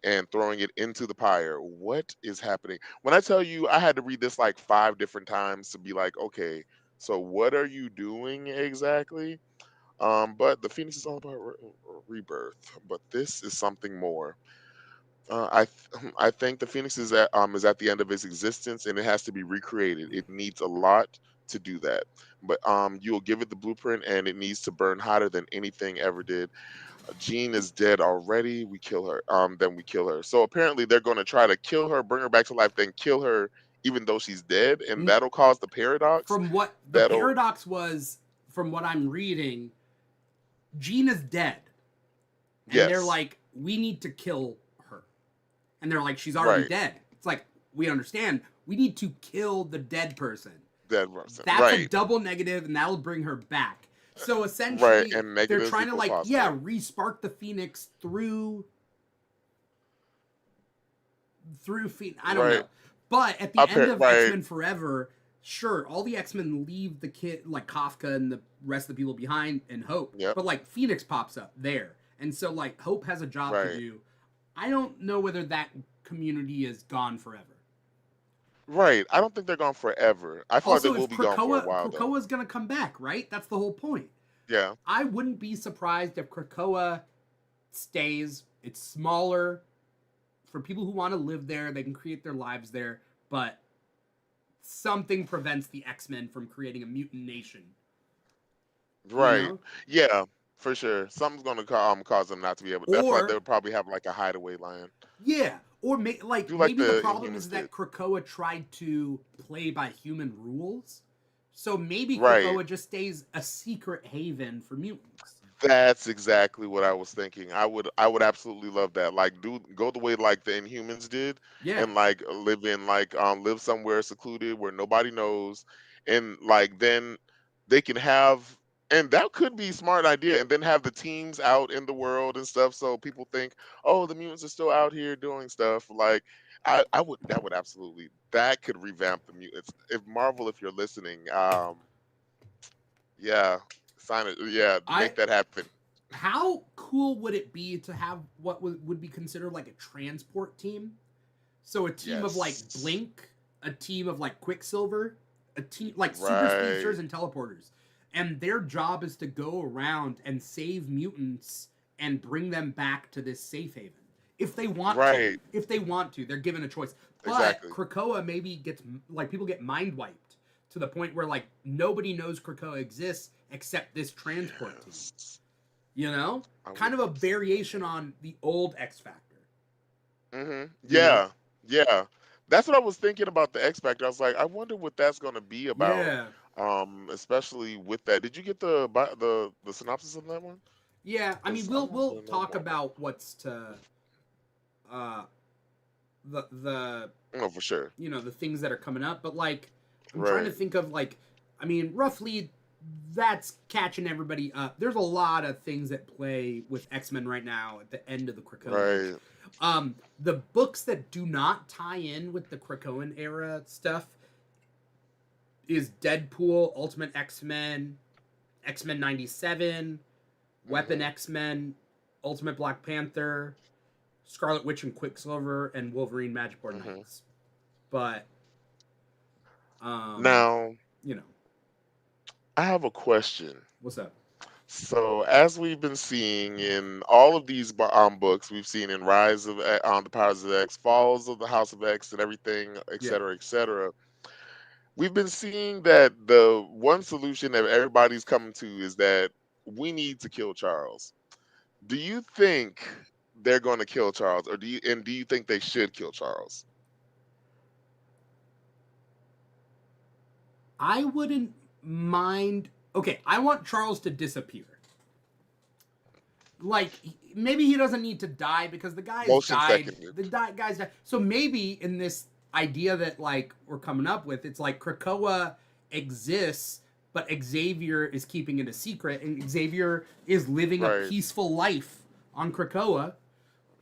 and throwing it into the pyre. What is happening? When I tell you, I had to read this like 5 different times to be like, okay, so what are you doing exactly? But the Phoenix is all about rebirth, but this is something more. I think the Phoenix is at the end of its existence and it has to be recreated. It needs a lot to do that, but you'll give it the blueprint and it needs to burn hotter than anything ever did. Jean is dead already. We kill her. Then we kill her. So apparently they're going to try to kill her, bring her back to life, then kill her even though she's dead, and N- that'll cause the paradox. From what the That'll paradox was, from what I'm reading, Jean is dead, and they're yes, like, we need to kill her, and they're like, she's already right, dead. It's like, we understand. We need to kill the dead person. dead person, That's a right, double negative, and that'll bring her back. So right, essentially, and they're negatives trying to equal like, yeah, positive. respark the Phoenix through I don't Right, know. But at the up end here, of X right, Men Forever, sure, all the X Men leave the kid, like Kafka and the rest of the people behind, and Hope. yep, But like Phoenix pops up there, and so like Hope has a job to right, do. I don't know whether that community is gone forever. right. I don't think they're gone forever. I feel like they Also, will if be gone for a while though. Krakoa's gonna come back, right? That's the whole point. Yeah, I wouldn't be surprised if Krakoa stays. It's smaller for people who want to live there. They can create their lives there, but something prevents the X-Men from creating a mutant nation. You right, know, yeah, for sure. Something's gonna cause them not to be able. That's why or they'll probably have like a hideaway line. yeah, or like Do like maybe the the problem Inhumans is did. that Krakoa tried to play by human rules. So maybe Right. Krakoa just stays a secret haven for mutants. That's exactly what I was thinking. I would absolutely love that. Like do go the way like the Inhumans did Yeah. and like live somewhere secluded where nobody knows and like then they can have and that could be a smart idea and then have the teams out in the world and stuff so people think, "Oh, the mutants are still out here doing stuff." Like I would that would absolutely that could revamp the mutants. If Marvel if you're listening, yeah, sign it. Yeah, I make that happen. How cool would it be to have what would be considered like a transport team? So a team of like Yes. Blink, a team of like Quicksilver, a team like super Right. speedsters and teleporters. And their job is to go around and save mutants and bring them back to this safe haven. If they want to. Right. If they want to, they're given a choice. But Exactly. Krakoa maybe gets like people get mind wiped to the point where like nobody knows Krakoa exists except this transport team. Yes. You know, I kind would of a think so. variation on the old X Factor. You know, Yeah, yeah. That's what I was thinking about the X Factor. I was like, I wonder what that's gonna be about. yeah, Especially with that. Did you get the synopsis of that one? yeah. I mean, Because I want we'll to know talk more about. about what's to uh the No, for sure. you know the things that are coming up, but like I'm trying to Right, think of like I mean roughly that's catching everybody up. There's a lot of things that play with X-Men right now at the end of the Krakoan age. right. The books that do not tie in with the Krakoan era stuff is Deadpool, Ultimate X-Men, X-Men 97, Weapon hmm X-Men, Ultimate Black Panther, Scarlet Witch and Quicksilver, and Wolverine Magicboard hmm Knights. But um, Now, you know, I have a question. what's up? So, as we've been seeing in all of these books, we've seen in Rise of the Powers of X, Falls of the House of X, and everything, Yeah. et cetera. We've been seeing that the one solution that everybody's coming to is that we need to kill Charles. Do you think they're going to kill Charles, or do you think they should kill Charles? I wouldn't mind. Okay, I want Charles to disappear. Like maybe he doesn't need to die because the guy's Motion died. seconded. Guy's died. So maybe in this idea that like we're coming up with, it's like Krakoa exists, but Xavier is keeping it a secret, and Xavier is living a Right. peaceful life on Krakoa.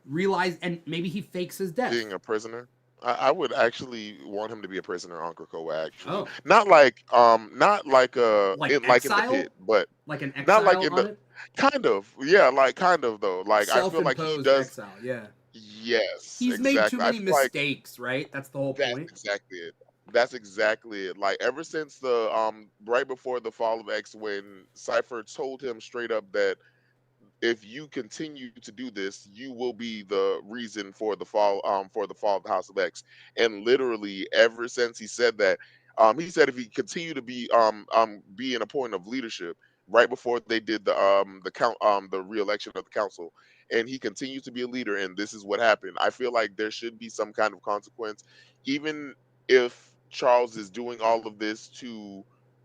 Realize, and maybe he fakes his death. Being a prisoner. I would actually want him to be a prisoner on Krakoa. Actually, Oh, not like like like in the exile, pit, but like an not like exile in on the it, kind of, yeah, like kind of though. Like I feel like he self-imposed does. exile. Yeah, Yes, he's made too exactly. I many feel like mistakes. Right, that's the whole that's point. exactly it. That's exactly it. Like ever since the right before the fall of X, when Cypher told him straight up that if you continue to do this, you will be the reason for the fall of the House of X. And literally ever since he said that, he said if he continued to be in a point of leadership right before they did the re-election of the council, and he continues to be a leader, and this is what happened. I feel like there should be some kind of consequence, even if Charles is doing all of this to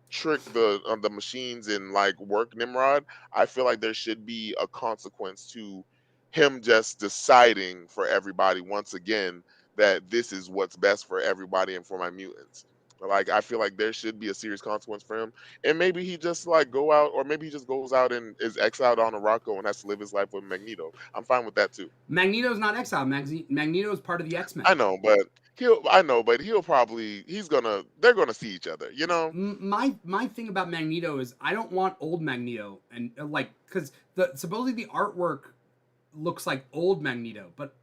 trick the machines and like work Nimrod. I feel like there should be a consequence to him just deciding for everybody once again that this is what's best for everybody and for my mutants. Like I feel like there should be a serious consequence for him, and maybe he just like go out, or maybe he just goes out and is exiled on a Rocco and has to live his life with Magneto. I'm fine with that too. Magneto's not exile. Magneto is part of the X I Men. know, but he'll probably they're gonna see each other, you know? My thing about Magneto is I don't want old Magneto and like because the supposedly the artwork looks like old Magneto, but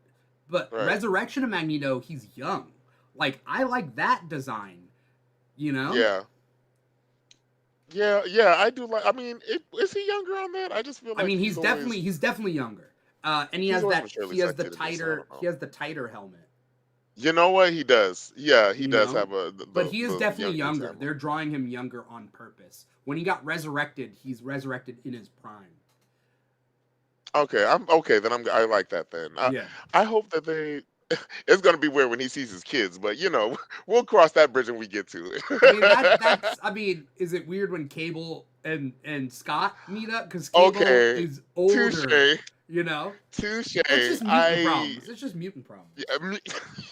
Right. Resurrection of Magneto he's young. Like I like that design. You know. Yeah. Yeah, I do like. I mean, is he younger on that? I just feel I like mean he's definitely younger. And he's always been fairly sexy to me, so I don't he know. has the tighter helmet. You know what he does? Yeah, he You does know. have a But he is the definitely young dude's younger. hammer. They're drawing him younger on purpose. When he got resurrected, he's resurrected in his prime. Okay, I'm okay. Then I like that. Then Yeah. I hope that they. It's gonna be weird when he sees his kids, but we'll cross that bridge when we get to I mean it. that's I mean, is it weird when Cable and Scott meet up because Cable Okay, is touche, older, you know? touche. That's just mutant I problems. It's just mutant problems. Yeah,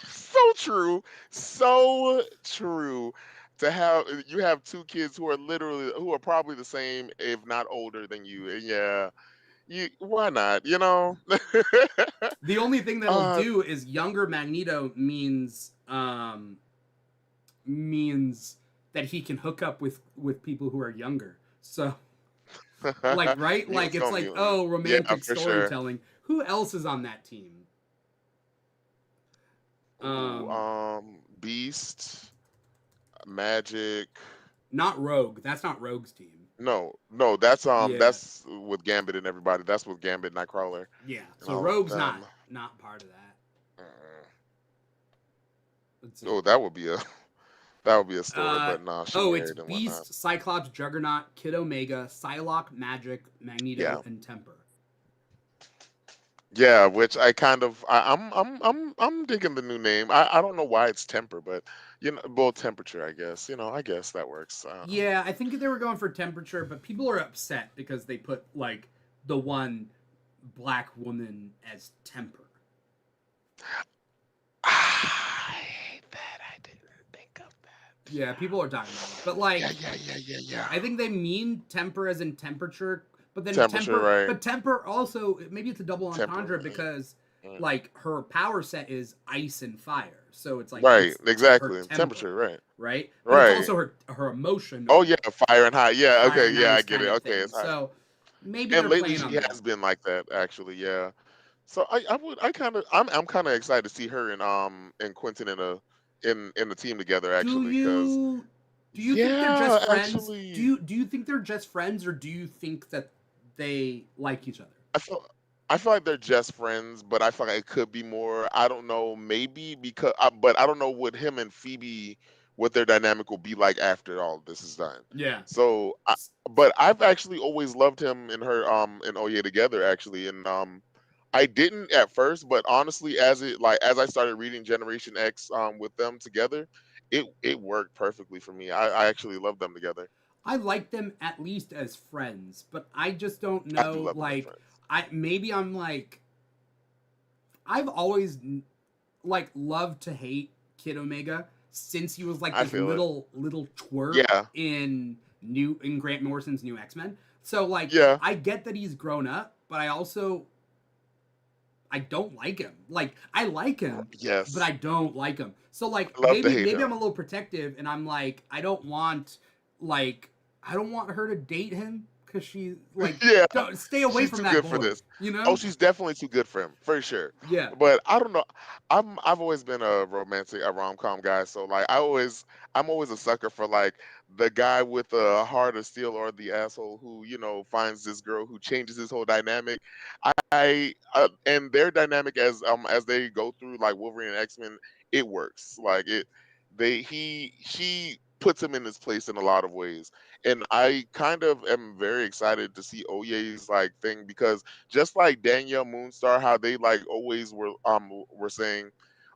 so true, so true. To have you have two kids who are probably the same, if not older than you. And yeah, you why not? The only thing that'll uh, do is younger Magneto means that he can hook up with people who are younger. So like right? Like mutants it's go like, mutant. oh, Yeah, romantic for sure. storytelling. Who else is on that team? Ooh, Um Beast, Magic. Not Rogue. That's not Rogue's team. No, Yeah. that's with Gambit and everybody. That's with Gambit, Nightcrawler, Yeah. and So all of Rogue's them. not part of that. Mm. Let's see. Oh, that would be a story, but nah, she It's married and whatnot. Beast, Cyclops, Juggernaut, Kid Omega, Psylocke, Magic, Yeah. Magneto, and Temper. Yeah, which I'm digging the new name. I don't know why it's temper, but well, temperature, I guess. I guess that works. Yeah, I think they were going for temperature, but people are upset because they put like the one black woman as temper. I hate that. I didn't think of that. Yeah, people are talking about it, but Yeah, like yeah, yeah, yeah, yeah. I think they mean temper as in temperature, but then Temperature, right? temper also maybe it's a double entendre Temperament. because Mm. like her power set is ice and fire, so it's like Right, it's her exactly. Temperature, temper, right? right? But it's Right. also her emotion Oh of yeah, fire and high. Yeah, fire okay, and yeah, I ice get it. kind of Okay, thing. it's high. So maybe And they're lately playing she on that. has been like that, actually. Yeah. So I'm kind of excited to see her and Quentin in the team together, Do actually, because you do you think they're just yeah, friends? actually. Do you think they're just friends, or do you think that they like each other? I feel I feel like they're just friends, but I feel like it could be more. I don't know, maybe because, but I don't know what him and Phoebe, what their dynamic will be like after all this is done. Yeah. So, but I've actually always loved him and her, and Oye together, actually, and I didn't at first, but honestly, as I started reading Generation X, with them together, it worked perfectly for me. I actually love them together. I like them at least as friends, but I just don't I do know. love them as Like, friends. I'm like I've always like loved to hate Kid Omega since he was like I this feel it. little twerp Yeah, in Grant Morrison's New X Men. So like yeah, I get that he's grown up, but I don't like him. Like I like him, but yes. I don't like him. So like I love to hate maybe I'm a him. little protective, and I'm like like I don't want her to date him because she like Yeah, don't stay away she's from too that good for boy. this. You Oh, know? she's definitely too good for him, for sure. Yeah, But I don't know. I've always been a rom-com guy, so like I'm always a sucker for like the guy with a heart of steel or the asshole who, finds this girl who changes his whole dynamic. And their dynamic as they go through like Wolverine and X-Men, it works. Like she puts him in his place in a lot of ways, and I kind of am very excited to see Oye's like thing, because just like Danielle Moonstar, how they like always were saying,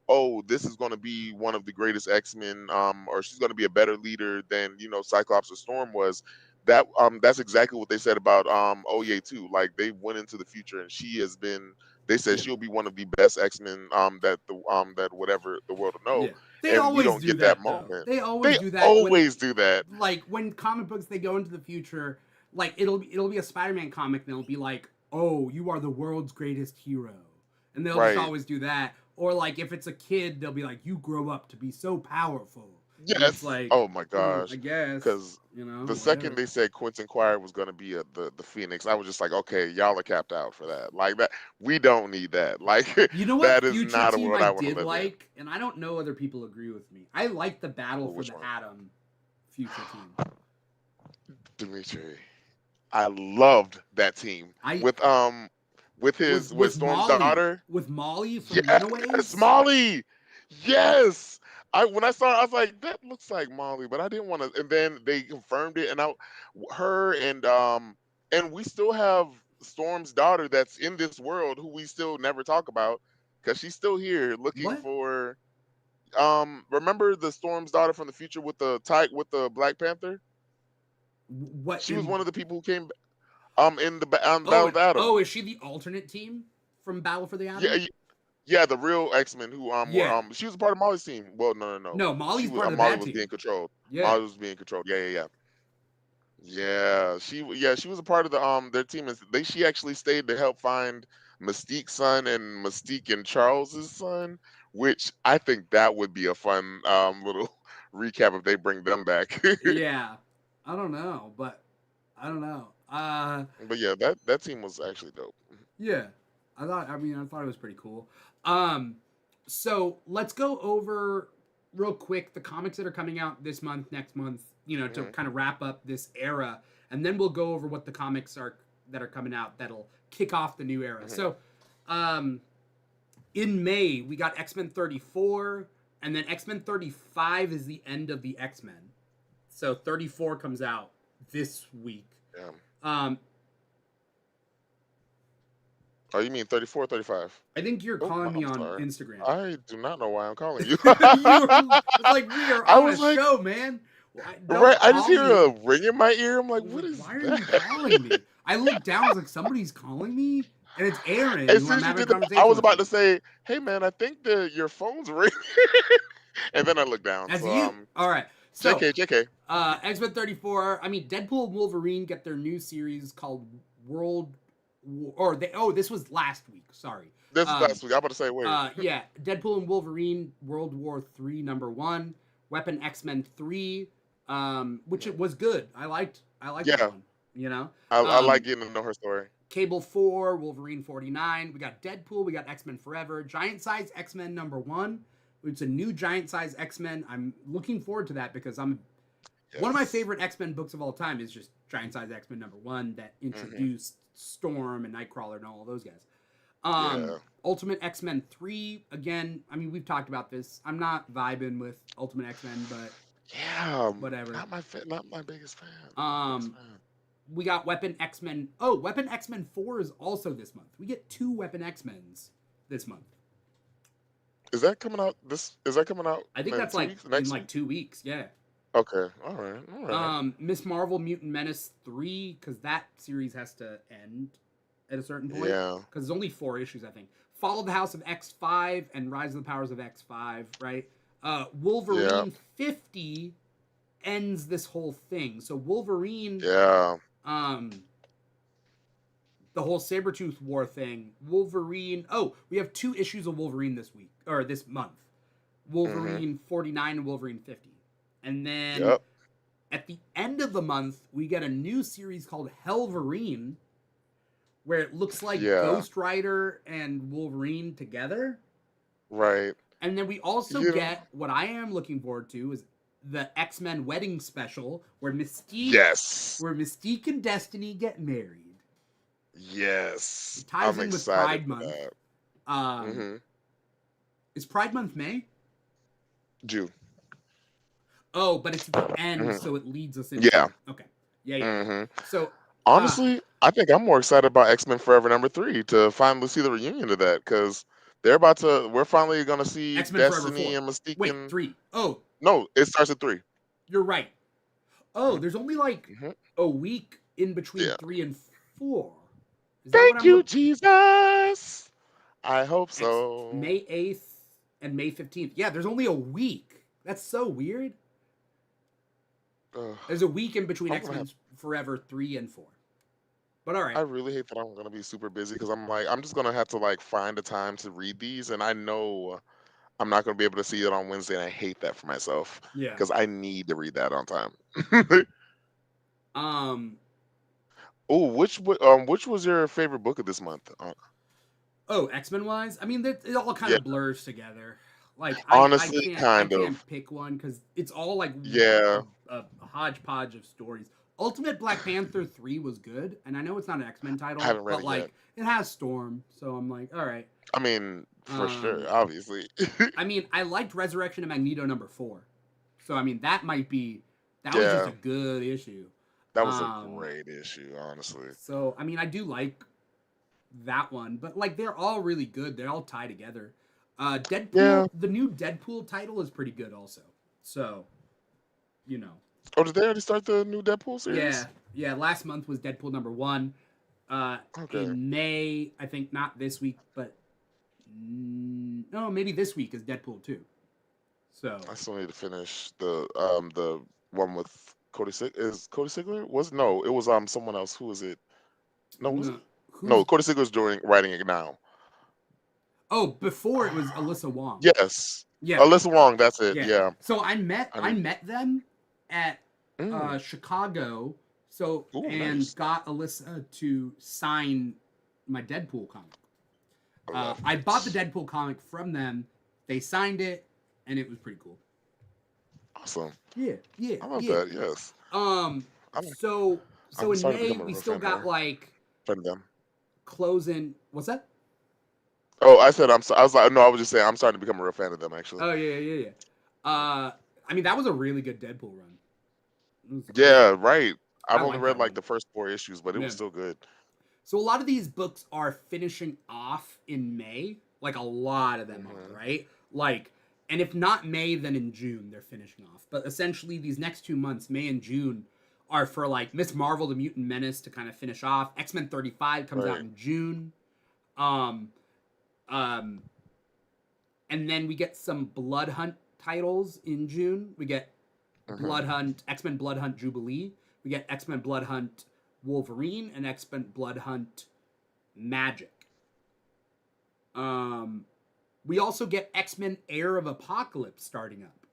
oh, this is going to be one of the greatest X-Men, or she's going to be a better leader than Cyclops or Storm was. That's exactly what they said about Oye too. Like they went into the future, and she has been. They said yeah, she'll be one of the best X-Men, that whatever the world will know, yeah. They and we always don't do get that that though. moment. They always They do that when always do that. like when comic books they go into the future. Like it'll be a Spider-Man comic, and it'll be like, oh, you are the world's greatest hero, and they'll just Right. always do that. Or like if it's a kid, they'll be like, you grow up to be so powerful, and it's Yes. like, Oh my I gosh. guess, Because the second whatever. they said Quentin Quire was going to be the Phoenix, I was just like, okay, y'all are capped out for that. Like that, we don't need that. Like You know what that is future not a team world I I want to did live in. like, and I don't know other people agree with me. I like the battle Well, for which the one? Atom future team. Dimitri. I loved that team I with Storm's daughter. with Molly from Yes, Runaways. Molly. Yes. When I saw it, I was like, that looks like Molly, but I didn't want to. And then they confirmed it, and her and we still have Storm's daughter that's in this world who we still never talk about, because she's still here looking What? for. Remember the Storm's daughter from the future with the type with the Black Panther? What She was in? one of the people who came in the Oh, Battle of Atom. is she the alternate team from Battle for the Yeah, Atom? yeah, the real X-Men who were Yeah. she was a part of Molly's team. Well, no, no, no. No, She Molly's was part of the Molly bad was being team. controlled. Yeah. Molly was being controlled. Yeah, yeah, yeah. Yeah, she was a part of their team, and she actually stayed to help find Mystique's son and Mystique and Charles's son, which I think that would be a fun little recap if they bring them back. Yeah. I don't know, but I don't know. But yeah, that team was actually dope. Yeah. I thought it was pretty cool. Um so let's go over real quick the comics that are coming out this month, next month, to Hmm. kind of wrap up this era, and then we'll go over what the comics are that are coming out that'll kick off the new era. Hmm. So, um in May, we got X-Men 34, and then X-Men 35 is the end of the X-Men. So 34 comes out this week. Yeah. Um, Oh, you mean 34, 35? I think you're Oh, calling me I'm on sorry. Instagram. I do not know why I'm calling you. You were, it's like we are I on a was like, show, man. right. Don't I just call hear me. a ring in my ear. I'm I like, was what like, is why are that? you calling me? I looked down. I was like, somebody's calling me, and it's Aaron, As who soon I'm as you having a did that, I conversation was with about to me. say, hey, man, I think your phone's ringing. And then I looked down. That's So, you. All right. So, JK, JK. X-Men 34. I mean, Deadpool and Wolverine get their new series called World. Or they. Oh, this was last week. Sorry. This is last week. I'm about to say, wait. Yeah, Deadpool and Wolverine, World War III #1, Weapon X-Men 3, which it was good. I liked that Yeah, one. You know, I like getting to know her story. Cable 4, Wolverine 49. We got Deadpool. We got X-Men Forever, Giant Size X-Men #1. It's a new Giant Size X-Men. I'm looking forward to that because one of my Yes. favorite X-Men books of all time is just Giant Size X-Men #1 that Hmm. introduced Storm and Nightcrawler and all those guys. Yeah. Ultimate X-Men 3, again, I mean, we've talked about this. I'm not vibing with Ultimate X-Men, but Yeah. whatever. Not my biggest fan. Not my biggest Um, fan. we got Weapon X-Men. Oh, Weapon X-Men 4 is also this month. We get 2 Weapon X-Men's this month. Is that coming out is that coming out I think in that's 2 weeks? in Next week? 2 weeks, yeah. Okay. All right. All right. Miss Marvel Mutant Menace 3, because that series has to end at a certain point. Yeah. Because there's only 4 issues, I think. Fall of the House of X5 and Rise of the Powers of X5, right? Yeah. Wolverine 50 ends this whole thing. So Wolverine, Yeah. the whole Sabretooth War thing, Wolverine. Oh, we have 2 issues of Wolverine this week, or this month. Hmm. Wolverine 49 and Wolverine 50. And then Yep. at the end of the month, we get a new series called Hellverine, where it looks like Yeah. Ghost Rider and Wolverine together. Right. And then we also You know. get what I am looking forward to is the X-Men wedding special where Yes. Mystique and Destiny get married. Yes. It ties I'm in with excited Pride for Month. that. Um, Hmm. is Pride Month May? June. Oh, but it's at the end, Hmm. so it leads us into Yeah. okay. Yeah. Hmm. So, Honestly, I think I'm more excited about X-Men Forever #3 to finally see the reunion of that because we're finally gonna see X-Men Forever Destiny 4. and Mystique Wait, and 3. Oh, no, it starts at 3. you're right. Oh, there's only like Mm-hmm. a week in between Yeah. 3 and 4. Is that what Thank I'm you, looking? Jesus. I hope so. May 8th and May 15th. Yeah, there's only a week. That's so weird. Ugh. There's a week in between I'm gonna X-Men have. Forever 3 and 4. But all I right. really hate that I'm gonna be super busy because I'm just gonna have to like find a time to read these, and I know I'm not gonna be able to see it on Wednesday, and I hate that for myself Yeah. because I need to read that on time. Um. Oh, which was your favorite book of this month? Oh, X-Men wise, I mean, it all kind Yeah, of blurs together. Like honestly, I kind of. can't pick one because it's all like Yeah, a hodgepodge of stories. Ultimate Black Panther 3 was good, and I know it's not an X-Men I title, haven't read but it yet. like it has Storm, so I'm like, all right. I mean, for sure, Um, obviously. I mean, I liked Resurrection of Magneto #4, so I mean that was just a Yeah, good issue. that was a Um, great issue, honestly. so I mean, I do like that one, but like they're all really good. They all tie together. Yeah. The new Deadpool title is pretty good also. So, you know. Oh, did they already start the new Deadpool Yeah, series? yeah. Last month was Deadpool #1. Okay, In May, I think not this week, but no, maybe this week is Deadpool 2. So, I still need to finish the one with Cody Is Cody Sigler? Was no, it was someone else. Who was it? No, was it? no, No, who's Cody Sigler's doing writing it now. oh, before it was Alyssa Wong. Yes, Yeah, Alyssa Wong. That's it. yeah. Yeah, So I I need. met them at Mm, Chicago. So ooh, and nice. got Alyssa to sign my Deadpool comic. I love I bought the it. Deadpool comic from them. They signed it, and it was pretty cool. Awesome. Yeah, yeah, I love yeah. that. Yes, Um. I'm. So I'm in starting to May become a we real still fan got more. like Fan of them. closing. What's that? Oh, I said I'm. I was like, no, I was just saying I'm starting to become a real fan of them. Actually. Oh yeah. I mean that was a really good Deadpool run. It was, Yeah, right. I I've only like read that like run. the first 4 issues, but it was Yeah. still good. So a lot of these books are finishing off in May. Like a lot of them are, right? Like, and if not May, then in June they're finishing off. But essentially, these next 2 months, May and June, are for like Miss Marvel, the Mutant Menace to kind of finish off. X-Men 35 comes out Right. in June. Um, um, and then we get some Blood Hunt titles in June. We get Blood Hunt, X-Men Blood Hunt Jubilee. We get X-Men Blood Hunt Wolverine and X-Men Blood Hunt Magic. We also get X-Men Heir of Apocalypse starting up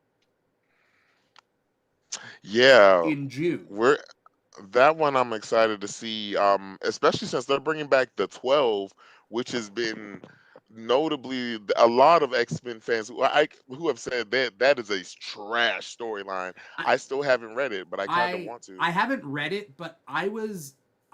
Yeah, in June. we're that one I'm excited to see, especially since they're bringing back the 12, which has been notably a lot of X-Men fans who have said that that is a trash storyline. I, I still haven't read it, but I kind of I want to. I haven't read it, but I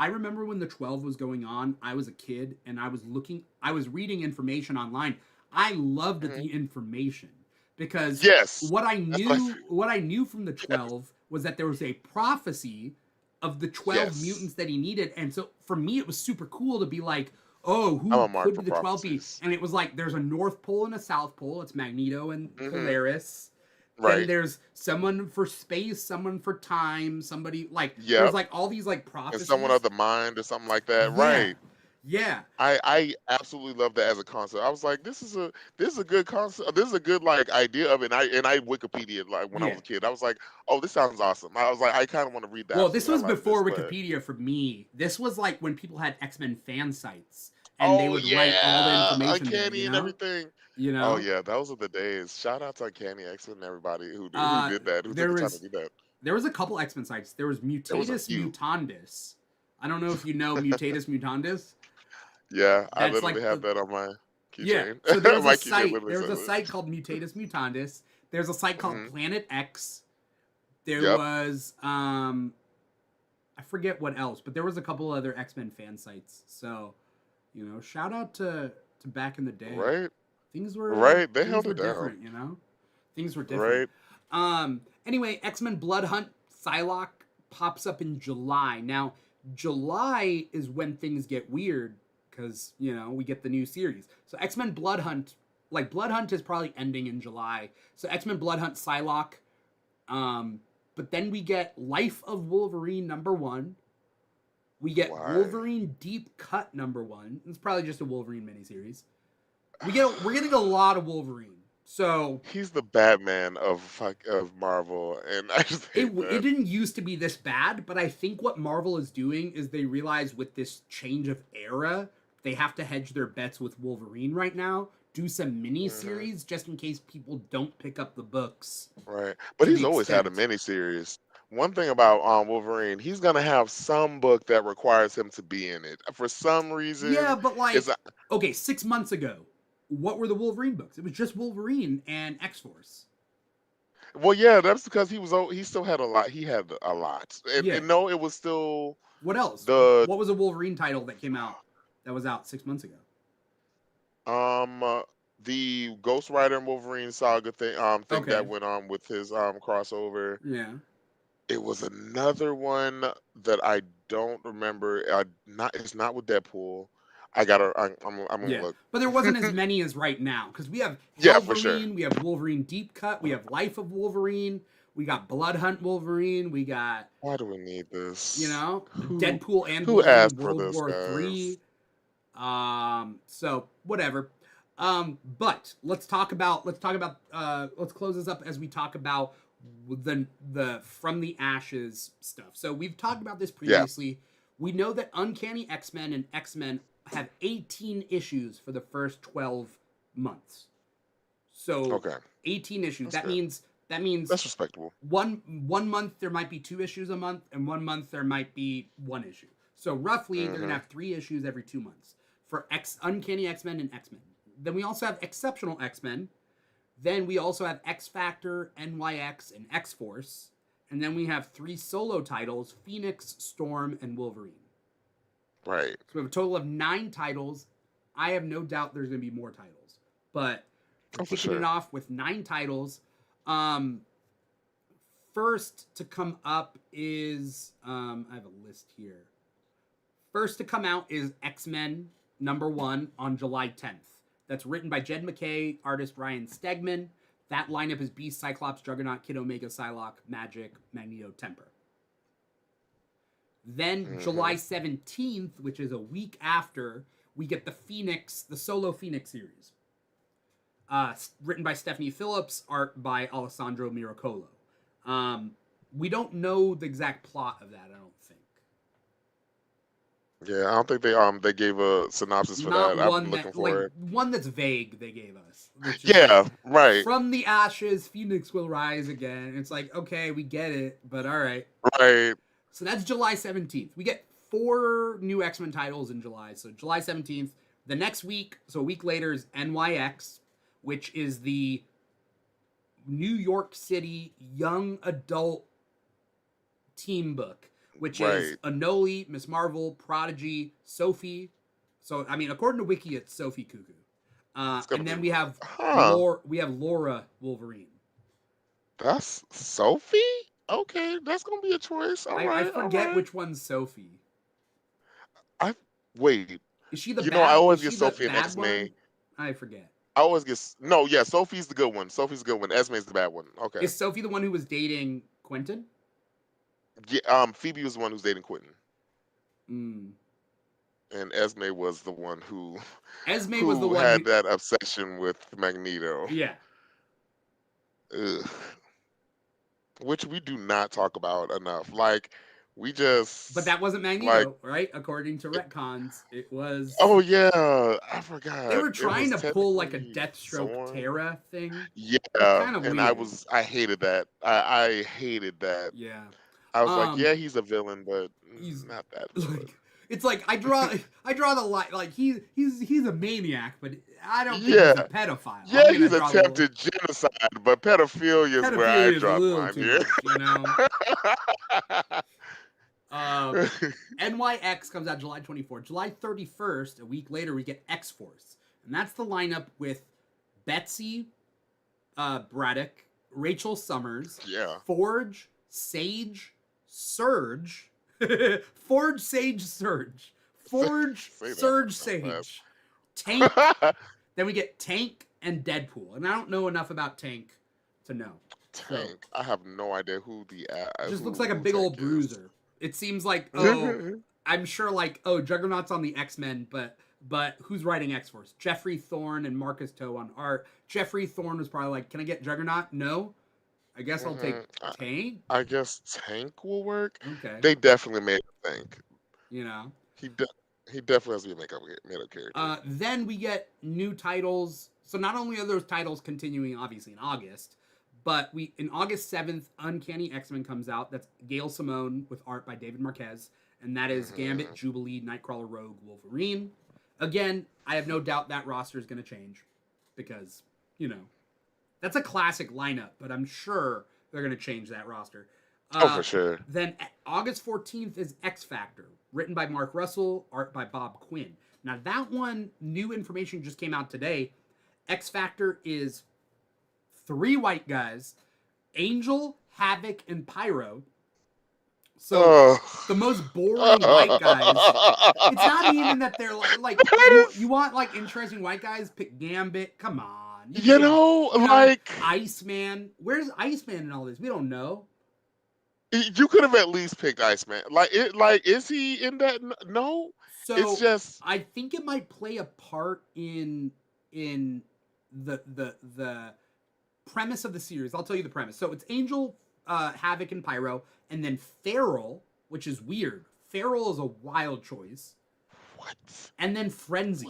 remember when the 12 was going on, I was a kid and I was reading information online. I loved Mhm. the information because Yes, that's my what I knew from the 12 was that there was a prophecy of the 12 yes. mutants that he needed. And so for me it was super cool to be like, "Oh, I'm who a mark could for the 12 be?" prophecies. And it was like there's a North Pole and a South Pole. It's Magneto and Hmm. Polaris. Then Right. there's someone for space, someone for time, somebody like there's Yep. like all these like And someone of prophecies. the mind or something like that. Yeah. Right. Yeah. I absolutely love that as a concept. I was like, this is a good concept. This is a good like idea of it. And I Wikipedia like when I Yeah. was a kid. I was like, oh, this sounds awesome. I was like, I kind of want to read Well, that. this Absolutely, I was like this. before But Wikipedia for me. This was like when people had X-Men fan sites and they oh would write all the yeah, information there, Uncanny and everything. You Oh know? yeah, those are the days. Shout out to Uncanny X and everybody who Uh did that, who took there the time to was do that. there was a couple X-Men sites. There was There was a Mutatis few. Mutandis. I don't know if you know Mutatis Mutandis. Yeah, I That's literally like have the that on my Yeah. keychain. So there was a My keychain site. literally There was says a it. site called Mutatis Mutandis. There's a site called Hmm. Planet X. There Yep. was I forget what else, but there was a couple other X-Men fan sites. So, shout out to back in the day. Right. Things were Right. They things held were it down. different. Things were different. Right. Anyway, X-Men Blood Hunt Psylocke pops up in July. Now, July is when things get weird because, we get the new series. So X-Men Blood Hunt, like Blood Hunt is probably ending in July. So X-Men Blood Hunt Psylocke, but then we get Life of Wolverine #1. We get Why? Wolverine Deep Cut #1. It's probably just a Wolverine miniseries. We're getting a lot of Wolverine. So He's the Batman of Marvel, and I just hate it that. didn't used to be this bad, but I think what Marvel is doing is they realize with this change of era, they have to hedge their bets with Wolverine right now. Do some mini Hmm. series just in case people don't pick up the books Right, but to the he's always had a extent. miniseries. One thing about Wolverine, he's gonna have some book that requires him to be in it. For some Yeah, reason, but it's like, okay, 6 months ago, what were the Wolverine books? It was just Wolverine and X Force. well, yeah, that's because he still had a lot. He had a lot, Yeah. and no, it was still What else? the What was a Wolverine title that came out that was out 6 months ago? um uh, the Ghost Rider and Wolverine saga thing that Okay. went on with his crossover. Yeah. It was another one that I don't remember. Not it's not with Deadpool. I'm gonna Yeah, look. but there wasn't as many as right now because we have Yeah, for sure. Hellverine, we have Wolverine Deep Cut, we have Life of Wolverine, we got Blood Hunt Wolverine, we got Why do we need this? Who Deadpool and who Wolverine asked for World this, War guys? Three. So whatever. But let's close this up as we talk about the From the Ashes stuff. So we've talked about this Yeah. previously. We know that Uncanny X-Men and X-Men have 18 issues for the first 12 months. So Okay. 18 issues. That's That good. means that means That's respectable. one month there might be 2 issues a month, and 1 month there might be 1 issue. So roughly they're gonna Hmm. have 3 issues every 2 months for Uncanny X-Men and X-Men. Then we also have Exceptional X-Men. Then we also have X Factor, NYX, and X Force. And then we have 3 solo titles: Phoenix, Storm, and Wolverine. Right. So we have a total of 9 titles. I have no doubt there's going to be more titles, but we're Oh, for kicking it sure. off with 9 titles. Um, First to come up is I have a list here. First to come out is X-Men #1 on July 10th. That's written by Jed MacKay, artist Ryan Stegman. That lineup is Beast, Cyclops, Juggernaut, Kid Omega, Psylocke, Magic, Magneto, Temper. Then July 17th, which is a week after, we get the solo Phoenix series. Written by Stephanie Phillips, art by Alessandro Miracolo. We don't know the exact plot of that, I don't think. Yeah, I don't think they gave a synopsis for Not that. I've one been looking that, for it. one that's vague they gave us. Which is Yeah, right, from the ashes, Phoenix will rise again. And it's like, okay, we get it, but all right. right. So that's July 17th. We get 4 new X-Men titles in July. So July 17th. The next week, so a week later, is NYX, which is the New York City young adult team book, which is Anoli, Miss Marvel, Prodigy, Sophie. So, I mean, according to Wiki, it's Sophie Cuckoo. And then we have Laura Wolverine. That's Sophie? Okay, that's gonna be a choice. All right. I forget which one's Sophie. Wait. Is she the You bad? know, I always Is get she Sophie the and bad Esme. one? I forget. I always get Sophie's the good one. Sophie's the good one. Esme's the bad one. Okay. Is Sophie the one who was dating Quentin? Yeah. Phoebe was the one who's dating Quentin. Mm. And Esme was the one who was the one had that obsession with Magneto. Yeah. Ugh. Which we do not talk about enough. Like, we just. But that wasn't Magneto, right? According to retcons, it was. Oh yeah, I forgot. They were trying to pull like a technically Deathstroke Zorn. Terra thing. Yeah, Kind of and weird. I hated that. I hated that. Yeah. I was like, yeah, he's a villain, but he's not that villain. Like, it's like I draw the line. Like he's a maniac, but I don't think Yeah. he's a pedophile. Yeah, he's attempted genocide, but pedophilia is where I Pedophilia is a draw the little line too here. much, you know. NYX comes out July 24th. July 31st, a week later, we get X-Force. And that's the lineup with Betsy Braddock, Rachel Summers, Yeah. Forge, Sage, Surge, Forge, Sage, Surge, Forge, Surge, Sage, Tank. Then we get Tank and Deadpool. And I don't know enough about Tank to know. Tank. So, I have no idea who the. just who, looks like a big Tank old bruiser. It seems like, I'm sure like, Juggernaut's on the X-Men, but who's writing X-Force? Jeffrey Thorne and Marcus Toe on art. Jeffrey Thorne was probably like, can I get Juggernaut? No. I guess I'll take Tank. I guess Tank will work. Okay. They definitely made a Tank. You know. He definitely has to be a made up character. Then we get new titles. So not only are those titles continuing, obviously, in August, but in August 7th, Uncanny X-Men comes out. That's Gail Simone with art by David Marquez. And that is Gambit, Jubilee, Nightcrawler, Rogue, Wolverine. Again, I have no doubt that roster is going to change because, you know, that's a classic lineup, but I'm sure they're going to change that roster. For sure. Then August 14th is X Factor, written by Mark Russell, art by Bob Quinn. Now that one, new information just came out today. X Factor is 3 white guys, Angel, Havoc, and Pyro. So the most boring white guys. It's not even that they're like you want like interesting white guys. Pick Gambit. Come on. You know, Iceman. Where's Iceman in all this? We don't know. You could have at least picked Iceman. Is he in that? No. So it's just. I think it might play a part in the premise of the series. I'll tell you the premise. So it's Angel, Havoc, and Pyro, and then Feral, which is weird. Feral is a wild choice. What? And then Frenzy.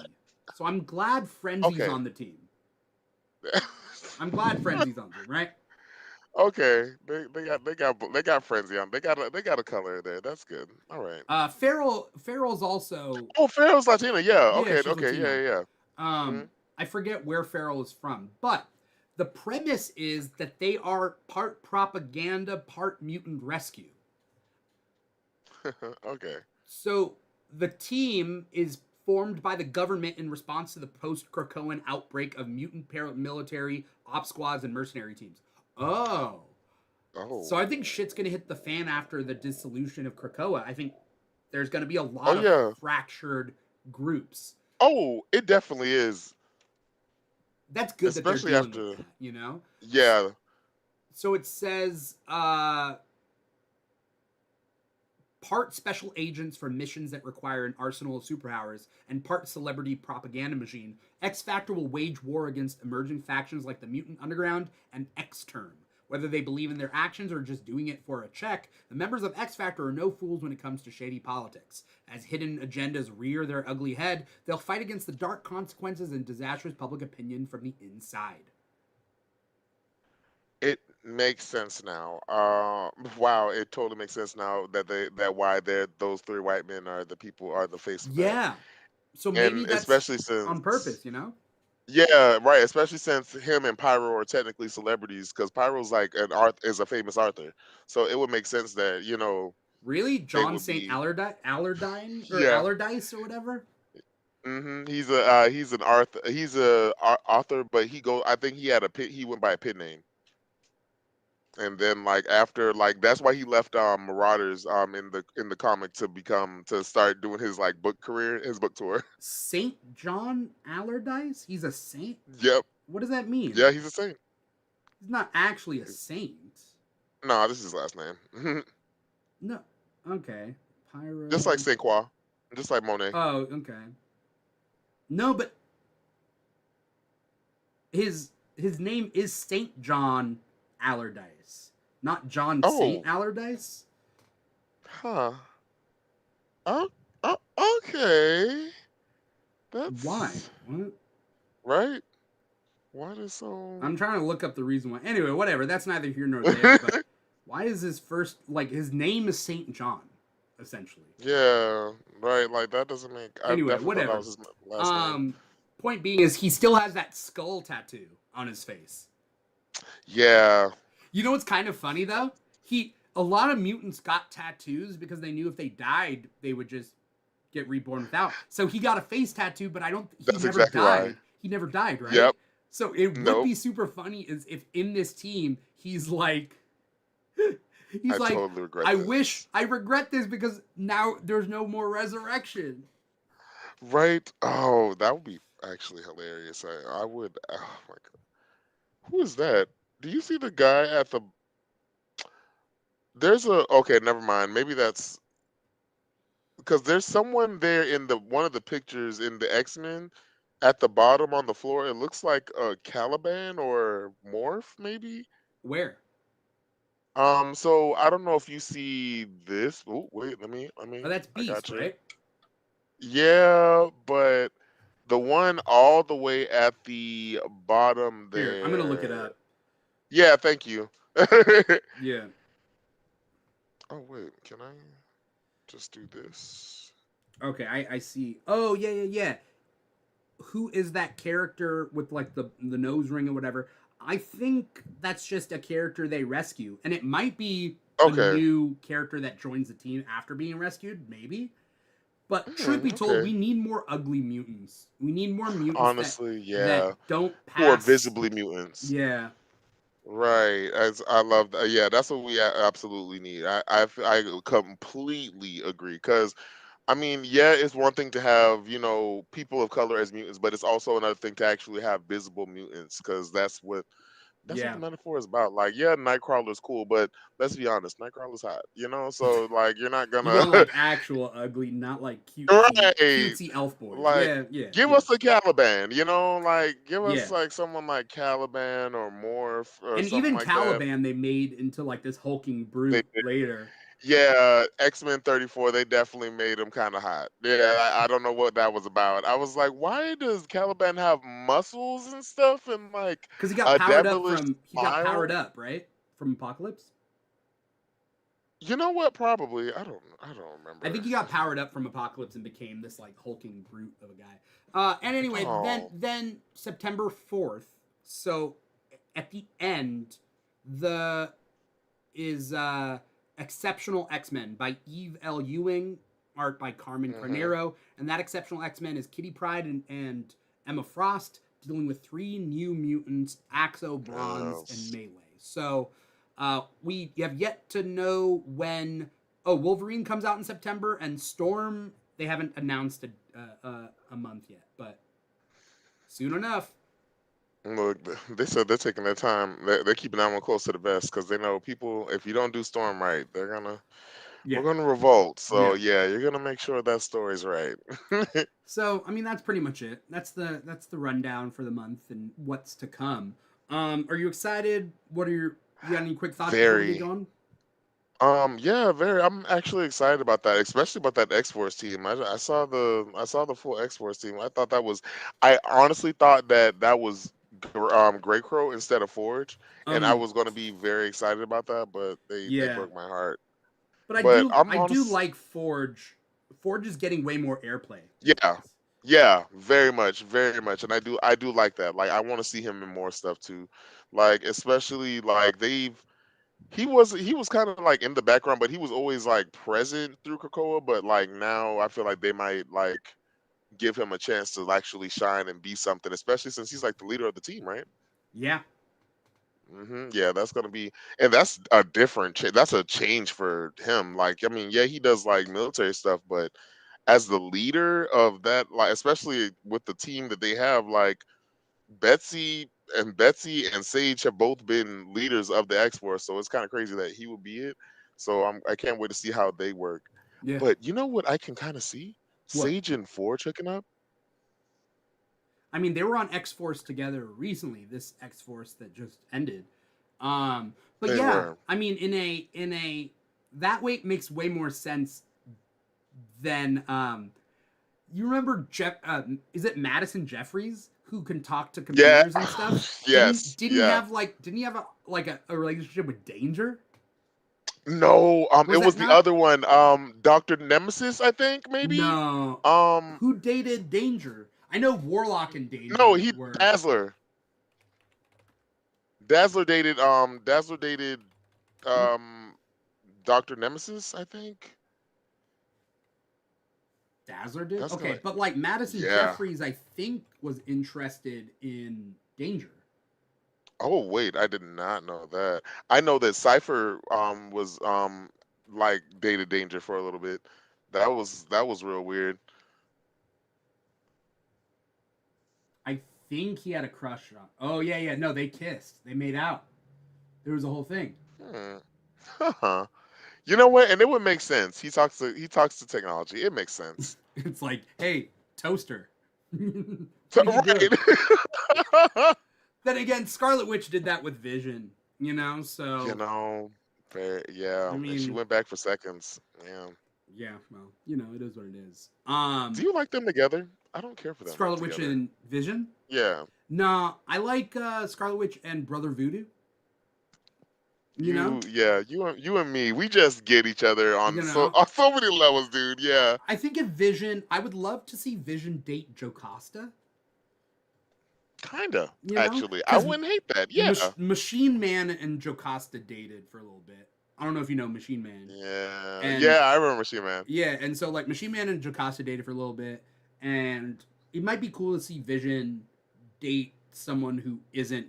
So I'm glad Frenzy's on the team. I'm glad Frenzy's on the team, right? Okay, they got Frenzy on. They got a color there. That's good. All right. Feral's also. Oh, Feral's Latina. Yeah. Okay. Latina. Yeah. I forget where Feral is from, but the premise is that they are part propaganda, part mutant rescue. Okay. So the team is formed by the government in response to the post-Krakoan outbreak of mutant paramilitary, op squads, and mercenary teams. Oh. So I think shit's going to hit the fan after the dissolution of Krakoa. I think There's going to be a Oh lot of yeah. fractured groups. Oh, it definitely is. That's good that they're Especially dealing with after, that, you know? yeah. So it says part special agents for missions that require an arsenal of superpowers, and part celebrity propaganda machine, X Factor will wage war against emerging factions like the Mutant Underground and X-Term. Whether they believe in their actions or just doing it for a check, the members of X Factor are no fools when it comes to shady politics. As hidden agendas rear their ugly head, they'll fight against the dark consequences and disastrous public opinion from the inside. It makes sense now. Wow, it totally makes sense now that why those three white men are the people are the face of that, Yeah. So maybe and that's especially on since purpose, you know? yeah, right, especially since him and Pyro are technically celebrities because Pyro's like an art is a famous author, so it would make sense that Really? it John would St. be Allardine or yeah. Allardyce or whatever? He's an author. He's author, but I think he had a pit. He went by a pit name. And then like after like that's why he left Marauders in the comic to start doing his like book career, his book tour. Saint John Allardyce? He's a saint? Yep. What does that mean? Yeah, he's a saint. He's not actually a saint. No, this is his last name. No. Okay. Just like Pyro. Saint Croix. Just like Monet. Oh, okay. No, but his name is Saint John Allardyce, not John Saint Oh, Allardyce. huh. Oh, oh, okay. Why? That's What? right. Why does so I'm trying to look up the reason why. Anyway, whatever. That's neither here nor there. But why is his first like his name is Saint John, essentially? Yeah, right. Like that doesn't make. I Anyway, definitely thought that whatever. was his last name. Um, Point being is he still has that skull tattoo on his face. Yeah, You know what's kind of funny though? A lot of mutants got tattoos because they knew if they died they would just get reborn without. So he got a face tattoo, but he that's never exactly why. died. He never died, right? Yep. So it would Nope. be super funny is if in this team he's like I he's like totally regret this. I regret this because now there's no more resurrection. Right? Oh, that would be actually hilarious. I would. Oh my god. Who is that? Do you see the guy at the? There's a. Okay, never mind. Maybe that's because there's someone there in the one of the pictures in the X-Men at the bottom on the floor. It looks like a Caliban or Morph, maybe. Where? So I don't know if you see this. Oh, wait, Oh, that's I Beast, got you. right? Yeah, but the one all the way at the bottom Here, I'm gonna look it there. up. Yeah, thank you. Yeah. Oh, wait, can I just do this? Okay, I see. Oh yeah. Who is that character with like the nose ring or whatever? I think that's just a character they rescue, and it might be a Okay. new character that joins the team after being rescued, maybe. But truth be told, Okay. we need more ugly mutants. We need more mutants Honestly, that yeah. don't Who are pass. visibly mutants. Yeah, Right. As I love that. Yeah, that's what we absolutely need. I completely agree because I mean, yeah, it's one thing to have, people of color as mutants, but it's also another thing to actually have visible mutants because that's what the yeah. metaphor is about. Like, yeah, Nightcrawler's cool, but let's be honest, Nightcrawler's hot, So like you're not You gonna want like actual ugly, not like right. cutesy elf boys. Like give Yeah, us a Caliban, like give us yeah. like someone like Caliban or Morph or And something even like that. Caliban they made into like this hulking They brute later. Yeah, X-Men 34, they definitely made him kind of hot. Yeah, I don't know what that was about. I was like, why does Caliban have muscles and stuff and like Because a devilish he got powered smile? up, right? From Apocalypse. You know what? Probably. I don't I think remember. he got powered up from Apocalypse and became this like hulking brute of a guy. And anyway, Oh. then September 4th. So at the end, the is Exceptional X-Men by Eve L. Ewing, art by Carmen Mhm. Carnero, and that Exceptional X-Men is Kitty Pryde and Emma Frost dealing with three new mutants, Axo, Bronze, and Yes. Melee. So we have yet to know when Oh, Wolverine comes out in September, and Storm, they haven't announced a month yet, but soon enough. Look, they said they're taking their time. They're keeping that one close to the vest because they know people. If you don't do Storm right, we're Yeah, gonna revolt. So yeah. yeah, you're gonna make sure that story's right. So I mean, that's pretty much it. That's the rundown for the month and what's to come. Are you excited? You got any quick thoughts before we get Very. going? Yeah, very. I'm actually excited about that, especially about that X Force team. I saw the full X Force team. I thought that was. I honestly thought that was Grey Crow instead of Forge, and I Um, was going to be very excited about that, but they yeah, broke my heart. but But I'm I do honest. like Forge. Forge is getting way more airplay these Yeah, days. yeah, very much, and I do like that. Like I want to see him in more stuff too, like especially like he was kind of like in the background, but he was always like present through Krakoa. But like now, I feel like they might like give him a chance to actually shine and be something, especially since he's like the leader of the team, right? Yeah, Yeah, that's gonna be, and that's a different. That's a change for him. Like, I mean, yeah, he does like military stuff, but as the leader of that, like, especially with the team that they have, like Betsy and Sage have both been leaders of the X Force, so it's kind of crazy that he will be it. So I can't wait to see how they work. yeah. But you know what I can kind of see? What? Sage and Forge hooking up. I mean, they were on X Force together recently. This X Force that just ended. But They yeah, were. I mean, in a that way it makes way more sense than you remember Jeff? Is it Madison Jeffries who can talk to Yeah. computers and stuff? Yes. Yeah. Didn't he have a relationship with Danger? No. It Was was that the not? other one. Doctor Nemesis, I think maybe. No. Um. Who dated Danger? I know Warlock and No, Danger he were. Dazzler. Dazzler dated um Doctor Nemesis, I think. Dazzler did? That's gonna. Okay, but like Madison Yeah. Jeffries, I think was interested in Danger. Oh wait, I did not know that. I know that Cypher was like dated Danger for a little bit. That was real weird. I think he had a crush on. Oh yeah, yeah. No, they kissed. They made out. There was a whole thing. Hmm. Huh. You know what? And it would make sense. He talks to technology. It makes sense. It's like, hey, toaster. So, What are you doing? right. Then again, Scarlet Witch did that with Vision. You So know, yeah, I and she mean, went back for seconds. Yeah. yeah. Well, it is what it is. Do you like them together? I don't care for them Scarlet Witch together. and Vision. Yeah. Nah, I like Scarlet Witch and Brother Voodoo. You know, You and me, we just get each other you know. on so many levels, dude. Yeah. I think if Vision, I would love to see Vision date Jocasta. Kinda, actually. I Because wouldn't hate that. Yeah. Machine Man and Jocasta dated for a little bit. I don't know if you know Machine Man, Yeah. and Yeah, I remember Machine Man. yeah, and so like Machine Man and Jocasta dated for a little bit, and it might be cool to see Vision date someone who isn't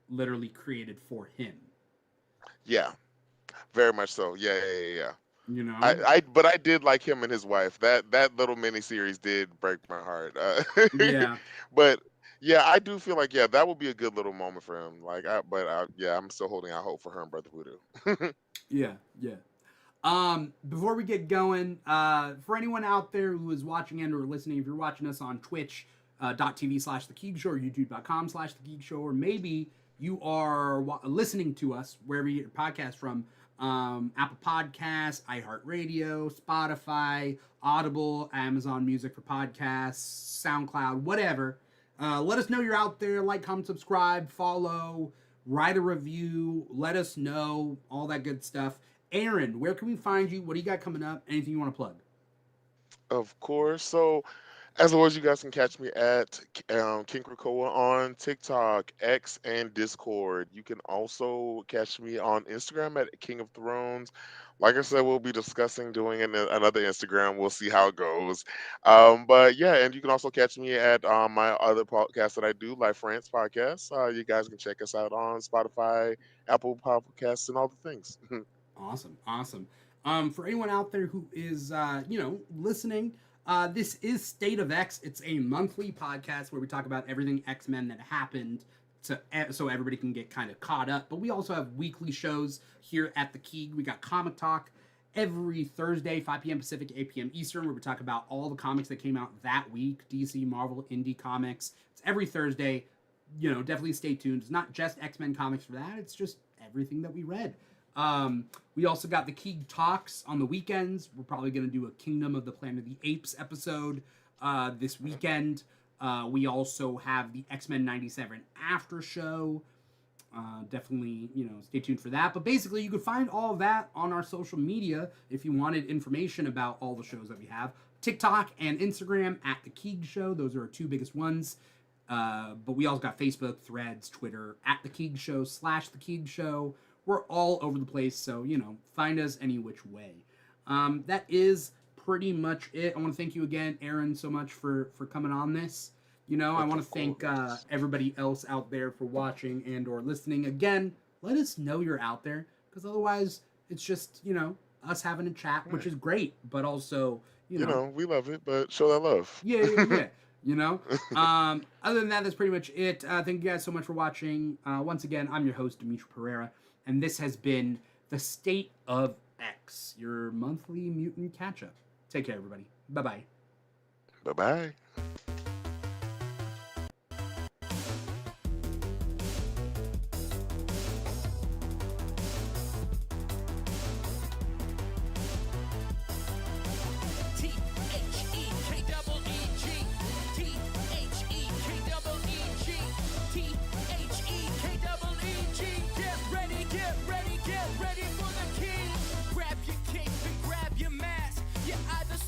literally created for him. Yeah. Very much so. Yeah. You know? But I did like him and his wife. That little mini series did break my heart. Yeah, But yeah, I do feel like yeah, that would be a good little moment for him. Yeah, I'm still holding out hope for her and Brother Voodoo. yeah, yeah. Before we get going, for anyone out there who is watching and or listening, if you're watching us on Twitch, .tv/The Keeg Show or YouTube.com/The Keeg Show, or maybe you are listening to us wherever you get your podcast from, Apple Podcasts, iHeartRadio, Spotify, Audible, Amazon Music for Podcasts, SoundCloud, whatever. Let us know you're out there. Like, comment, subscribe, follow, write a review, let us know, all that good stuff. Aaron, where can we find you? What do you got coming up? Anything you want to plug? Of course. So as always, you guys can catch me at King Krakoa on TikTok, X, and Discord. You can also catch me on Instagram at King of Thrones. Like I said, we'll be discussing doing another Instagram. We'll see how it goes. But yeah, and you can also catch me at my other podcast that I do, Life France Podcast. You guys can check us out on Spotify, Apple Podcasts, and all the things. Awesome, awesome. For anyone out there who is, listening, this is State of X. It's a monthly podcast where we talk about everything X-Men that happened so everybody can get kind of caught up. But we also have weekly shows here at the Keeg. We got Comic Talk every Thursday, 5 p.m. Pacific, 8 p.m. Eastern, where we talk about all the comics that came out that week, DC, Marvel, indie comics. It's every Thursday. Definitely stay tuned. It's not just X-Men comics for that. It's just everything that we read. We also got the Keeg Talks on the weekends. We're probably going to do a Kingdom of the Planet of the Apes episode this weekend. We also have the X-Men 97 after show. Definitely, stay tuned for that. But basically, you can find all of that on our social media if you wanted information about all the shows that we have. TikTok and Instagram at The Keeg Show. Those are our two biggest ones. But we also got Facebook, Threads, Twitter, at The Keeg Show, /The Keeg Show. We're all over the place, so, find us any which way. That is pretty much it. I want to thank you again, Aaron, so much for coming on this. I want to thank everybody else out there for watching and or listening. Again, let us know you're out there, because otherwise it's just, us having a chat, which is great, but also, we love it, but show that love. Yeah. Other than that, that's pretty much it. Thank you guys so much for watching. Once again, I'm your host, Dimithri Perera, and this has been the State of X, your monthly Mutant Catchup. Take care, everybody. Bye-bye. Bye-bye.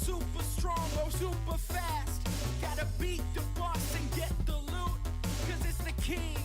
Super strong or super fast. Gotta beat the boss and get the loot, 'cause it's the king.